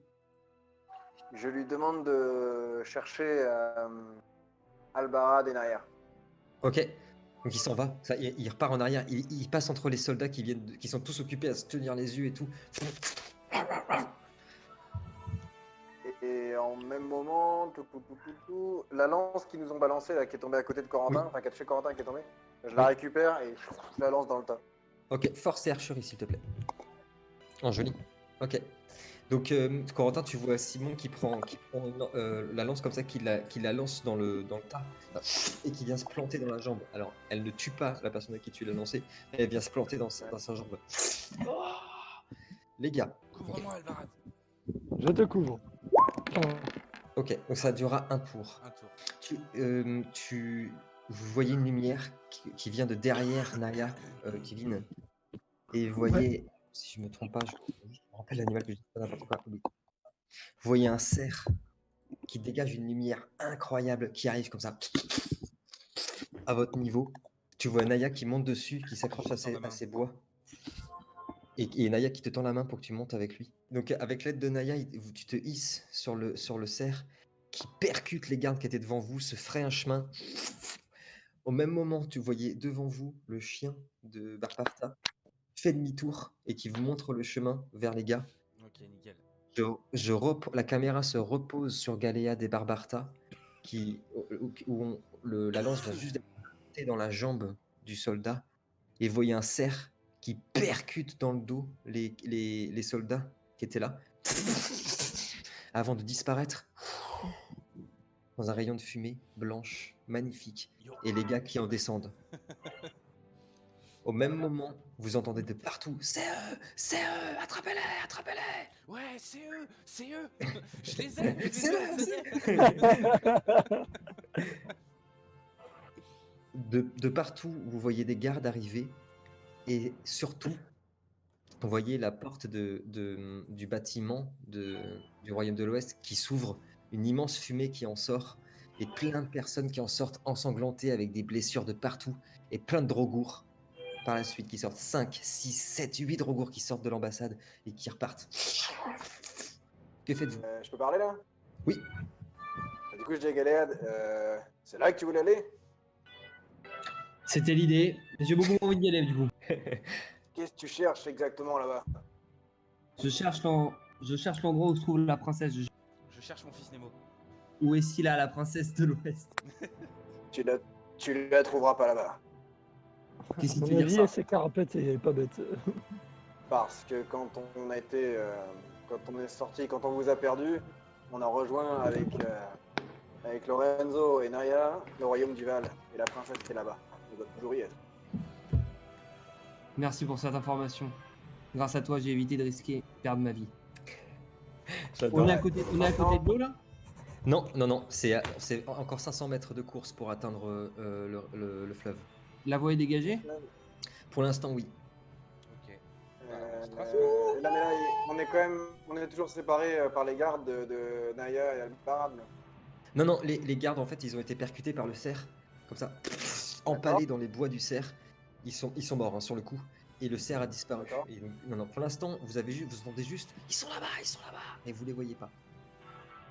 Je lui demande de chercher Albarad et Naya. Ok. Donc il s'en va. Il repart en arrière. Il passe entre les soldats qui sont tous occupés à se tenir les yeux et tout. Et en même moment, la lance qu'ils nous ont balancée, là, qui est tombée à côté de Corentin, Oui. enfin qui est chez Corentin qui est tombée, je Oui. la récupère et je la lance dans le tas. Ok, force et archerie, s'il te plaît. En joli. Ok. Donc, Corentin, tu vois Simon qui prend la lance comme ça, qui la lance dans le tas, et qui vient se planter dans la jambe. Alors, elle ne tue pas la personne à qui tu l'as lancée, mais elle vient se planter dans sa jambe. Oh, les gars, Couvre-moi, Alvarad. Je te couvre. Enfin, ok, donc ça durera un tour. Un tour. Vous voyez une lumière qui vient de derrière Naya, Kevin, et vous voyez, si je me trompe pas, je me rappelle l'animal que je dis pas n'importe quoi. Oui. Vous voyez un cerf qui dégage une lumière incroyable qui arrive comme ça à votre niveau. Tu vois Naya qui monte dessus, qui s'accroche à ses bois. Et Naya qui te tend la main pour que tu montes avec lui. Donc avec l'aide de Naya, tu te hisses sur le cerf qui percute les gardes qui étaient devant vous, se ferait un chemin. Au même moment, tu voyais devant vous le chien de Barparta fait demi-tour et qui vous montre le chemin vers les gars. Ok, nickel. La caméra se repose sur Galéade et Barbarta, la lance vient juste d'être dans la jambe du soldat, et vous voyez un cerf qui percute dans le dos les soldats qui étaient là, avant de disparaître dans un rayon de fumée blanche, magnifique, et les gars qui en descendent. Au même moment, vous entendez de partout « C'est eux, attrapez-les, attrapez-les !» Ouais, c'est eux. Je les ai. C'est eux, ça y est. De partout, vous voyez des gardes arriver, et surtout, vous voyez la porte du bâtiment du Royaume de l'Ouest qui s'ouvre, une immense fumée qui en sort, et plein de personnes qui en sortent ensanglantées avec des blessures de partout et plein de drogours par la suite qui sortent 5, 6, 7, 8 drogours qui sortent de l'ambassade et qui repartent. Que faites-vous? Je peux parler là? Oui. Du coup, je dis à Galéade, c'est là que tu voulais aller? C'était l'idée. J'ai beaucoup envie d'y aller du coup. Qu'est-ce que tu cherches exactement là-bas? Je cherche l'endroit où se trouve la princesse. Je cherche mon fils Nemo. Où est Scylla, la princesse de l'Ouest? Tu la trouveras pas là-bas. Qu'est-ce qui À te mon fait dire avis, ça? elle s'est carapète et pas bête. Parce que quand on a été, quand on est sorti, quand on vous a perdu, on a rejoint avec Lorenzo et Naya le royaume du Val. Et la princesse était là-bas. Elle doit toujours y être. Merci pour cette information. Grâce à toi, j'ai évité de risquer de perdre ma vie. On est à côté de l'eau là? Non, c'est encore 500 mètres de course pour atteindre le fleuve. La voie est dégagée? Pour l'instant, oui. Ok. Là, mais là, on est toujours séparés par les gardes de Naya et Albarad. Non, les gardes, en fait, ils ont été percutés par le cerf, comme ça, empalés dans les bois du cerf. Ils sont morts hein, sur le coup, et le cerf a disparu. D'accord. Et donc, non, pour l'instant, vous entendez juste, ils sont là-bas, et vous les voyez pas.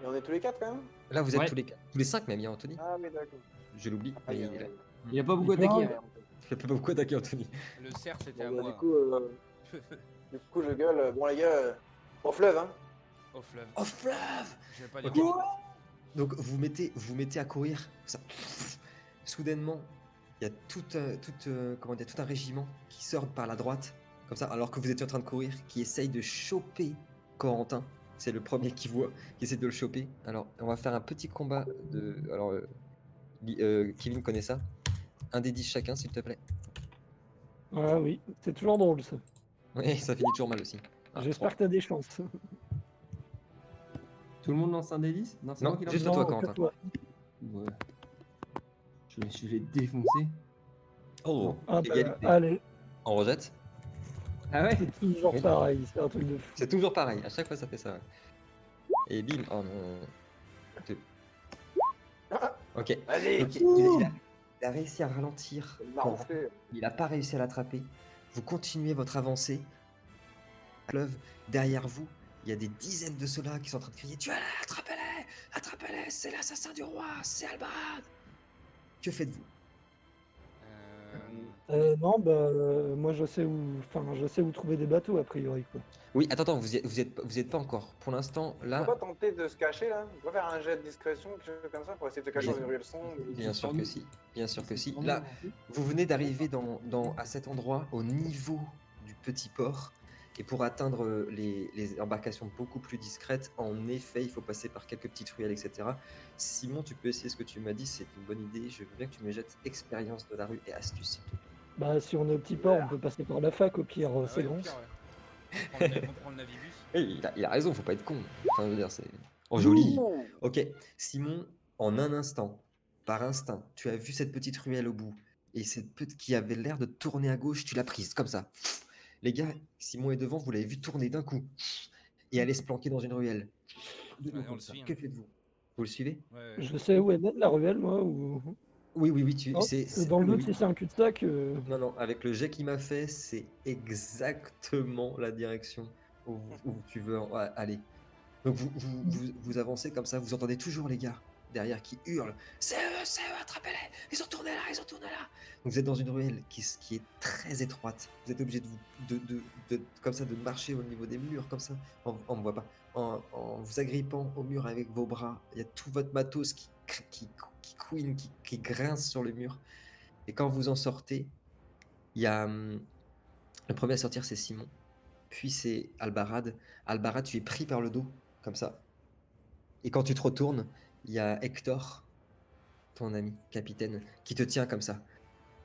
Et on est tous les 4 quand même? Là, vous êtes Ouais. tous les 5 même, il y a Anthony. Ah oui, d'accord. Je l'oublie, Ah, mais il y il est là. Il a pas beaucoup Il peut attaqué. avoir- hein. Il peut pas beaucoup attaquer Anthony. Le cerf, c'était à Bon, bah, moi. du coup, je gueule. Bon, les gars, au fleuve, hein. Au fleuve. Oh fleuve! Je vais pas dire Ok. non. Donc vous mettez à courir. Ça. Soudainement, il y a tout un régiment qui sort par la droite, comme ça, alors que vous étiez en train de courir, qui essaye de choper Corentin. C'est le premier qui essaie de le choper. Alors, on va faire un petit combat de. Alors, Kevin connaît ça. Un des 10 chacun, s'il te plaît. Ah oui, c'est toujours drôle ça. Oui, ça finit toujours mal aussi. Ah, J'espère que t'as des chances. Tout le monde lance un D10? Non, c'est Non, moi qui lance. juste Non, toi, que Corentin. toi. Ouais. Je vais défoncer. Oh, Ah bah, égalité. allez, On rejette. Ah ouais? c'est toujours Oui. pareil, c'est un truc de fou. C'est toujours pareil, à chaque fois ça fait ça. Ouais. Et bim, oh non. Deux. Ok. Vas-y. Ok, il a réussi à ralentir. Il m'a ronflé. Il n'a pas réussi à l'attraper. Vous continuez votre avancée. Fleuve, derrière vous, il y a des dizaines de soldats qui sont en train de crier: tuez-les, attrapez-les, c'est l'assassin du roi, c'est Albarad. Que faites-vous? Non, bah, moi je sais où trouver des bateaux a priori quoi. Oui, attends, vous êtes pas encore. Pour l'instant, On là, peut pas tenter de se cacher là? On peut faire un jet de discrétion, quelque chose comme ça, pour essayer de se cacher Bien- dans une ruelle sombre? bien sûr que si. Bien sûr que si. Sûrement, Là, en fait. vous venez d'arriver à cet endroit, au niveau du petit port. Et pour atteindre les embarcations beaucoup plus discrètes, en effet, il faut passer par quelques petites ruelles, etc. Simon, tu peux essayer ce que tu m'as dit, c'est une bonne idée. Je veux bien que tu me jettes expérience de la rue et astuce, s'il te plaît. Bah si on est au petit port, on peut passer par la fac au pire, c'est grand. On prend le navibus. Oui, il a raison, faut pas être con. Enfin, je veux dire, c'est. Oh, joli. Ouh. Ok, Simon, en un instant, par instinct, tu as vu cette petite ruelle au bout. Et cette petite qui avait l'air de tourner à gauche, tu l'as prise, comme ça. Les gars, Simon est devant, vous l'avez vu tourner d'un coup. Et aller se planquer dans une ruelle. De Ouais, dos on comme le ça. suit, hein. Que faites-vous? Vous le suivez? Ouais, Je sais où est nette la ruelle moi ou. Oui, Oh, c'est dans le doute oui. si c'est un cul-de-sac. Non, avec le jet qu'il m'a fait, c'est exactement la direction où tu veux aller. Donc vous avancez comme ça, vous entendez toujours les gars derrière qui hurlent: c'est eux, attrapez-les, ils ont tourné là. Donc vous êtes dans une ruelle qui est très étroite. Vous êtes obligé comme ça de marcher au niveau des murs comme ça. On me voit pas. En vous agrippant au mur avec vos bras, il y a tout votre matos qui couine, qui grince sur le mur. Et quand vous en sortez, il y a le premier à sortir, c'est Simon. Puis c'est Albarad. Albarad, tu es pris par le dos, comme ça. Et quand tu te retournes, il y a Hector, ton ami, capitaine, qui te tient comme ça.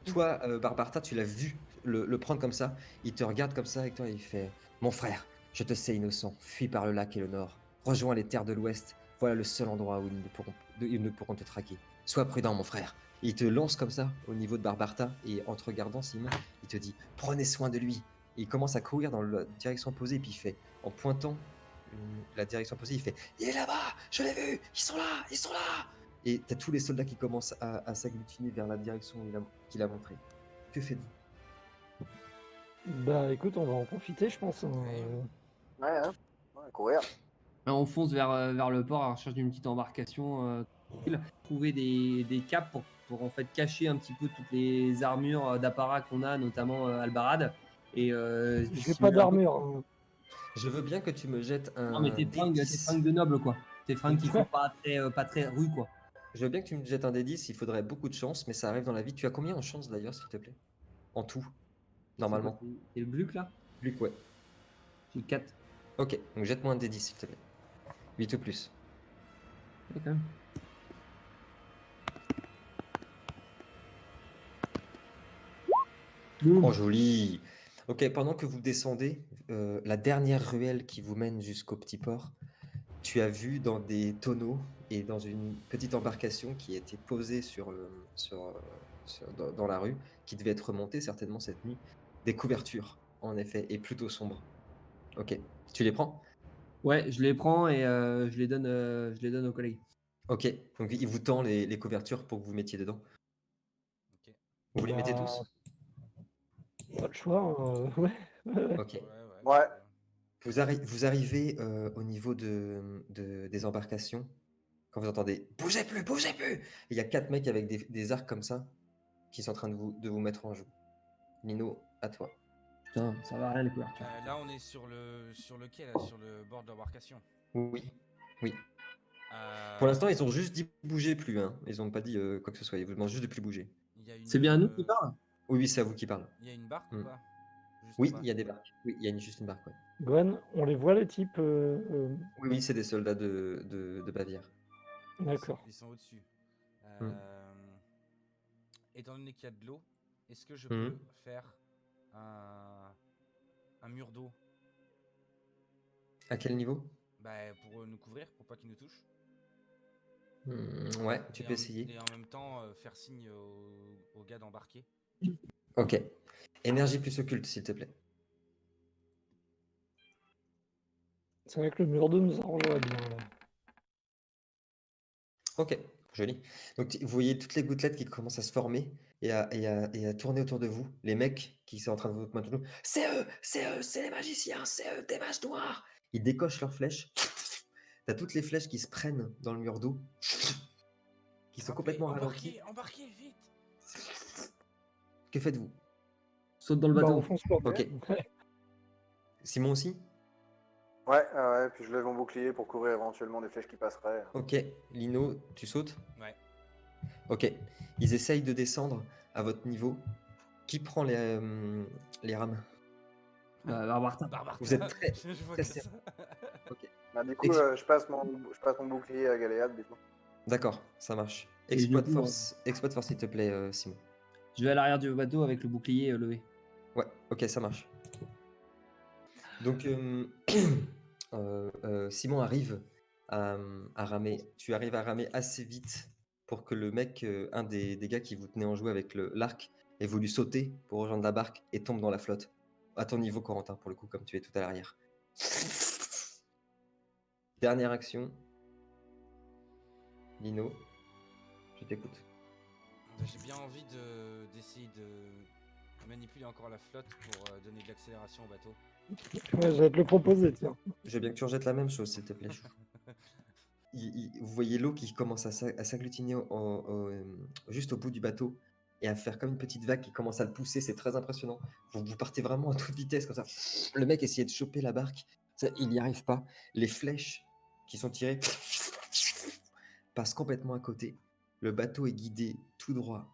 Toi, Barbarta, tu l'as vu le prendre comme ça. Il te regarde comme ça, Hector, et il fait: mon frère, je te sais innocent. Fuis par le lac et le nord. Rejoins les terres de l'ouest. Voilà le seul endroit où ils ne pourront te traquer. Sois prudent, mon frère. Et il te lance comme ça au niveau de Barbarta, et en te regardant, Simon, il te dit: prenez soin de lui. Et il commence à courir dans la direction opposée, et puis il fait, en pointant la direction opposée, il fait: il est là-bas, je l'ai vu, ils sont là. et tu as tous les soldats qui commencent à s'agglutiner vers la direction qu'il a montrée. Que faites-vous? Bah écoute, on va en profiter, je pense. Hein. Ouais, hein. Ouais, courir. On fonce vers le port à la recherche d'une petite embarcation. Trouver des capes pour en fait cacher un petit peu toutes les armures d'apparat qu'on a, notamment Albarad. Et J'ai dissimuler pas un peu. d'armure. Hein. Je veux bien que tu me jettes un Non, mais tes D10. fringues de noble, quoi. Tes fringues qui font pas très rue, quoi. Je veux bien que tu me jettes un D10, il faudrait beaucoup de chance, mais ça arrive dans la vie. Tu as combien en chance d'ailleurs, s'il te plaît? En tout, normalement. C'est le Gluck, là? Luc, ouais. J'ai 4. Ok, donc jette-moi un D10, s'il te plaît. 8 ou plus. Ouais, quand même. Oh, joli. Ok, pendant que vous descendez, la dernière ruelle qui vous mène jusqu'au petit port, tu as vu dans des tonneaux et dans une petite embarcation qui était posée dans la rue, qui devait être remontée certainement cette nuit, des couvertures, en effet, et plutôt sombres. Ok, tu les prends? Ouais, je les prends et je les donne aux collègues. Ok, donc il vous tend les couvertures pour que vous mettiez dedans. Ok. Vous les mettez Bah, tous? Pas le choix. Hein. Ouais. Ok. Ouais. Vous arrivez au niveau des embarcations, quand vous entendez « Bougez plus, bougez plus !» Il y a 4 mecs avec des arcs comme ça qui sont en train de vous mettre en joue. Lino, à toi. Putain, ça va rien les couvertures. Là, on est sur le quai, là, sur le bord de l'embarcation. Oui, oui. Euh, Pour l'instant, ils ont juste dit « Bougez plus ». Hein. Ils n'ont pas dit quoi que ce soit. Ils vous demandent juste de plus bouger. il y a une, C'est bien à nous qui parle? Oui, oui, c'est à vous qui parle. Il y a une barque ou Mm. pas? Juste Oui, en bas. il y a des barques. Oui, il y a juste une barque. Ouais. Gwen, on les voit les types. Oui, oui, c'est des soldats de Bavière. D'accord. Ils sont au-dessus. Mm. Étant donné qu'il y a de l'eau, est-ce que je Mhm. peux faire un mur d'eau À quel niveau? pour nous couvrir, pour pas qu'ils nous touchent? Ouais, tu Et peux en- essayer. Et en même temps, faire signe aux gars d'embarquer. Ok. Énergie plus occulte, s'il te plaît. C'est vrai que le mur d'eau nous arrangerait bien. Là. Ok, joli. Donc vous voyez toutes les gouttelettes qui commencent à se former et à tourner autour de vous. Les mecs qui sont en train de vous mettre genoux. C'est eux, c'est les magiciens, c'est eux, des mages noirs. Ils décochent leurs flèches. T'as toutes les flèches qui se prennent dans le mur d'eau, qui sont complètement ralenties. Embarquez, vite! Que faites-vous? Saute dans le Bah, bateau. on fonce pas. Ok. Simon aussi? Ouais, puis je lève mon bouclier pour couvrir éventuellement des flèches qui passeraient. Ok. Lino, tu sautes? Ouais. Ok. Ils essayent de descendre à votre niveau. Qui prend les rames? Barbarta. Barbarta. Vous êtes très, Je vois très que ça. serré. Ok. Bah, du coup, Ex- je passe mon bouclier à Galéade, du coup. D'accord, ça marche. Et Exploit du de coup, force, exploit de force, s'il te plaît, Simon. Je vais à l'arrière du bateau avec le bouclier levé. Ouais, ok, ça marche. Donc, Simon arrive à ramer. Tu arrives à ramer assez vite pour que le mec, un des gars qui vous tenait en joue avec l'arc, ait voulu sauter pour rejoindre la barque et tombe dans la flotte. À ton niveau, Corentin, pour le coup, comme tu es tout à l'arrière. Dernière action. Lino, je t'écoute. J'ai bien envie d'essayer de manipuler encore la flotte pour donner de l'accélération au bateau. Ouais, j'allais te le proposer, tiens. Je veux bien que tu rejettes la même chose, s'il te plaît. Chou. Vous voyez l'eau qui commence à s'agglutiner juste au bout du bateau et à faire comme une petite vague qui commence à le pousser. C'est très impressionnant. Vous partez vraiment à toute vitesse comme ça. Le mec essayait de choper la barque. Il n'y arrive pas. Les flèches qui sont tirées passent complètement à côté. Le bateau est guidé tout droit,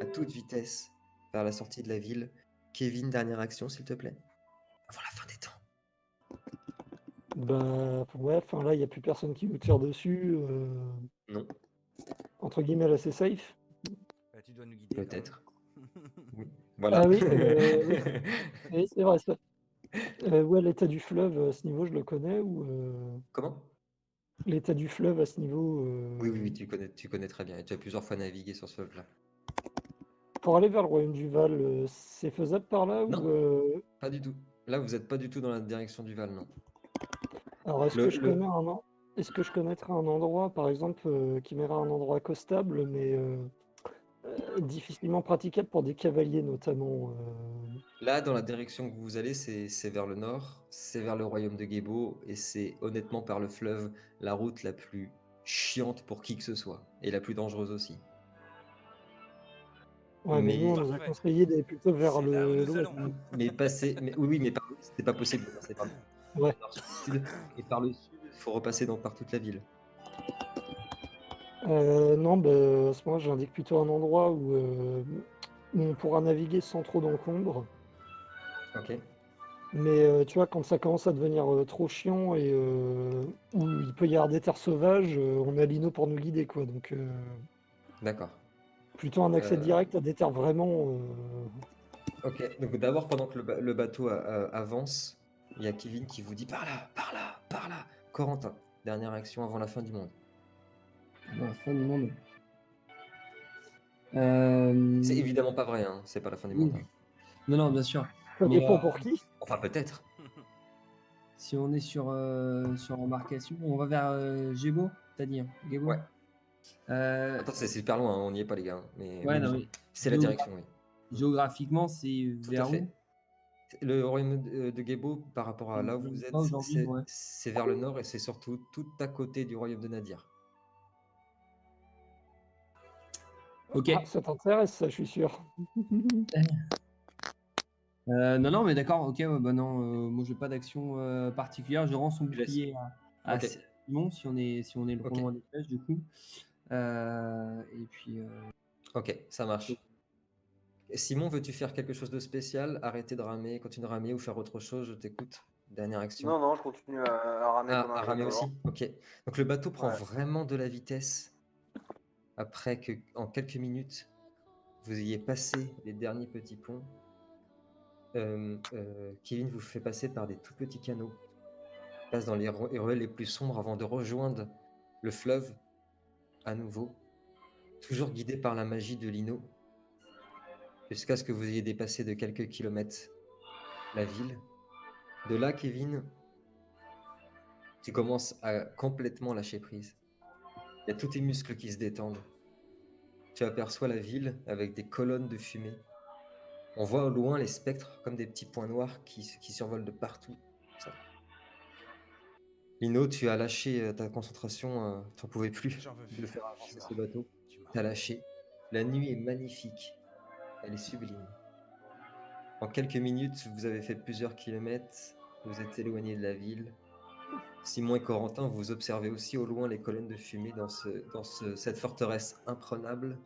à toute vitesse, vers la sortie de la ville. Kevin, dernière action, s'il te plaît. Avant la fin des temps. Bah, ouais, enfin là, il n'y a plus personne qui nous tire dessus. Non, Entre guillemets, là, c'est safe. Tu dois nous guider. peut-être. Oui. Voilà. Ah oui, oui. Oui, c'est vrai. Ça. Ouais, l'état du fleuve à ce niveau, je le connais. Ou Comment? l'état du fleuve à ce niveau. Oui, tu connais très bien. Et tu as plusieurs fois navigué sur ce fleuve-là. Pour aller vers le royaume du Val, c'est faisable par là Non. ou Pas du tout. Là, vous n'êtes pas du tout dans la direction du Val, non. Alors, est-ce Le- que je le- connais un est-ce que je connaîtrais un endroit, par exemple, qui m'irait un endroit accostable, mais difficilement praticable pour des cavaliers notamment Là, dans la direction que vous allez, c'est vers le nord, c'est vers le royaume de Gébo, et c'est honnêtement par le fleuve la route la plus chiante pour qui que ce soit, et la plus dangereuse aussi. Ouais, mais nous, on Mais, nous a Parfait. conseillé d'aller plutôt vers C'est là où nous l'ouest. allons. oui, mais par l'ouest, c'est pas possible de passer par le Ouais. nord sur le sud, et par le sud, il faut repasser par toute la ville. Non, bah, à ce moment-là, j'indique plutôt un endroit où on pourra naviguer sans trop d'encombre. Ok. Mais tu vois, quand ça commence à devenir trop chiant et où il peut y avoir des terres sauvages, on a Lino pour nous guider, quoi. Donc, D'accord. plutôt un accès Euh, direct à des terres vraiment. Ok, donc d'abord, pendant que le bateau avance, il y a Kevin qui vous dit par là, par là, par là. Corentin, dernière action avant la fin du monde. La fin du monde. C'est évidemment pas vrai, hein, c'est pas la fin du Oui. monde. hein. Non, non, bien sûr. Ça Mais dépend pour qui. Enfin, peut-être. si on est sur embarcation, on va vers Gébo, c'est-à-dire Gébo. Ouais. Euh, Attends, c'est super loin, hein, on n'y est pas, les gars. hein, Mais ouais, oui, non, oui, mais c'est la direction, oui. géographiquement, c'est Tout à vers fait. où? Le royaume de Gébo, par rapport à là où Je vous sais êtes, pas aujourd'hui, ouais. c'est vers le nord et c'est surtout tout à côté du royaume de Nadir. Ok. Ah, ça t'intéresse, ça, je suis sûr. Non, non, mais d'accord, ok, ouais, bah non, moi j'ai pas d'action particulière, je rends son Tu laisses. bouclier à Ok. Simon si on est le Ok. loin des flèches du coup. Et puis Ok, ça marche. Simon, veux-tu faire quelque chose de spécial? Arrêter de ramer, continuer de ramer ou faire autre chose? Je t'écoute. Dernière action. Non, non, je continue à ramer Ah, pendant à que ramer j'observe. aussi? Ok. Donc le bateau prend Ouais. vraiment de la vitesse après que, en quelques minutes, vous ayez passé les derniers petits ponts. Kevin vous fait passer par des tout petits canaux, passe dans les ruelles les plus sombres avant de rejoindre le fleuve à nouveau, toujours guidé par la magie de Lino, jusqu'à ce que vous ayez dépassé de quelques kilomètres la ville. De là, Kevin, tu commences à complètement lâcher prise. Il y a tous tes muscles qui se détendent. Tu aperçois la ville avec des colonnes de fumée. On voit au loin les spectres comme des petits points noirs qui survolent de partout. Ça. Lino, tu as lâché ta concentration, tu n'en pouvais plus J'en veux de plus. faire Je avancer meurs. ce bateau. Tu meurs. Tu as lâché. La nuit est magnifique. Elle est sublime. En quelques minutes, vous avez fait plusieurs kilomètres. Vous êtes éloigné de la ville. Simon et Corentin, vous observez aussi au loin les colonnes de fumée dans cette forteresse imprenable.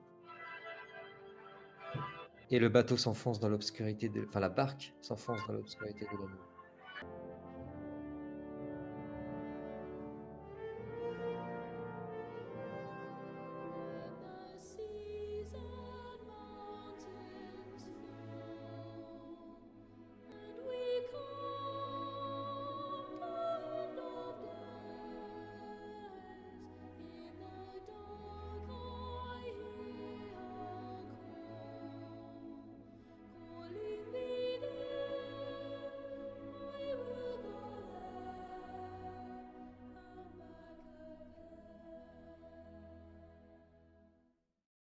Et le bateau s'enfonce dans l'obscurité, enfin la barque s'enfonce dans l'obscurité de la nuit.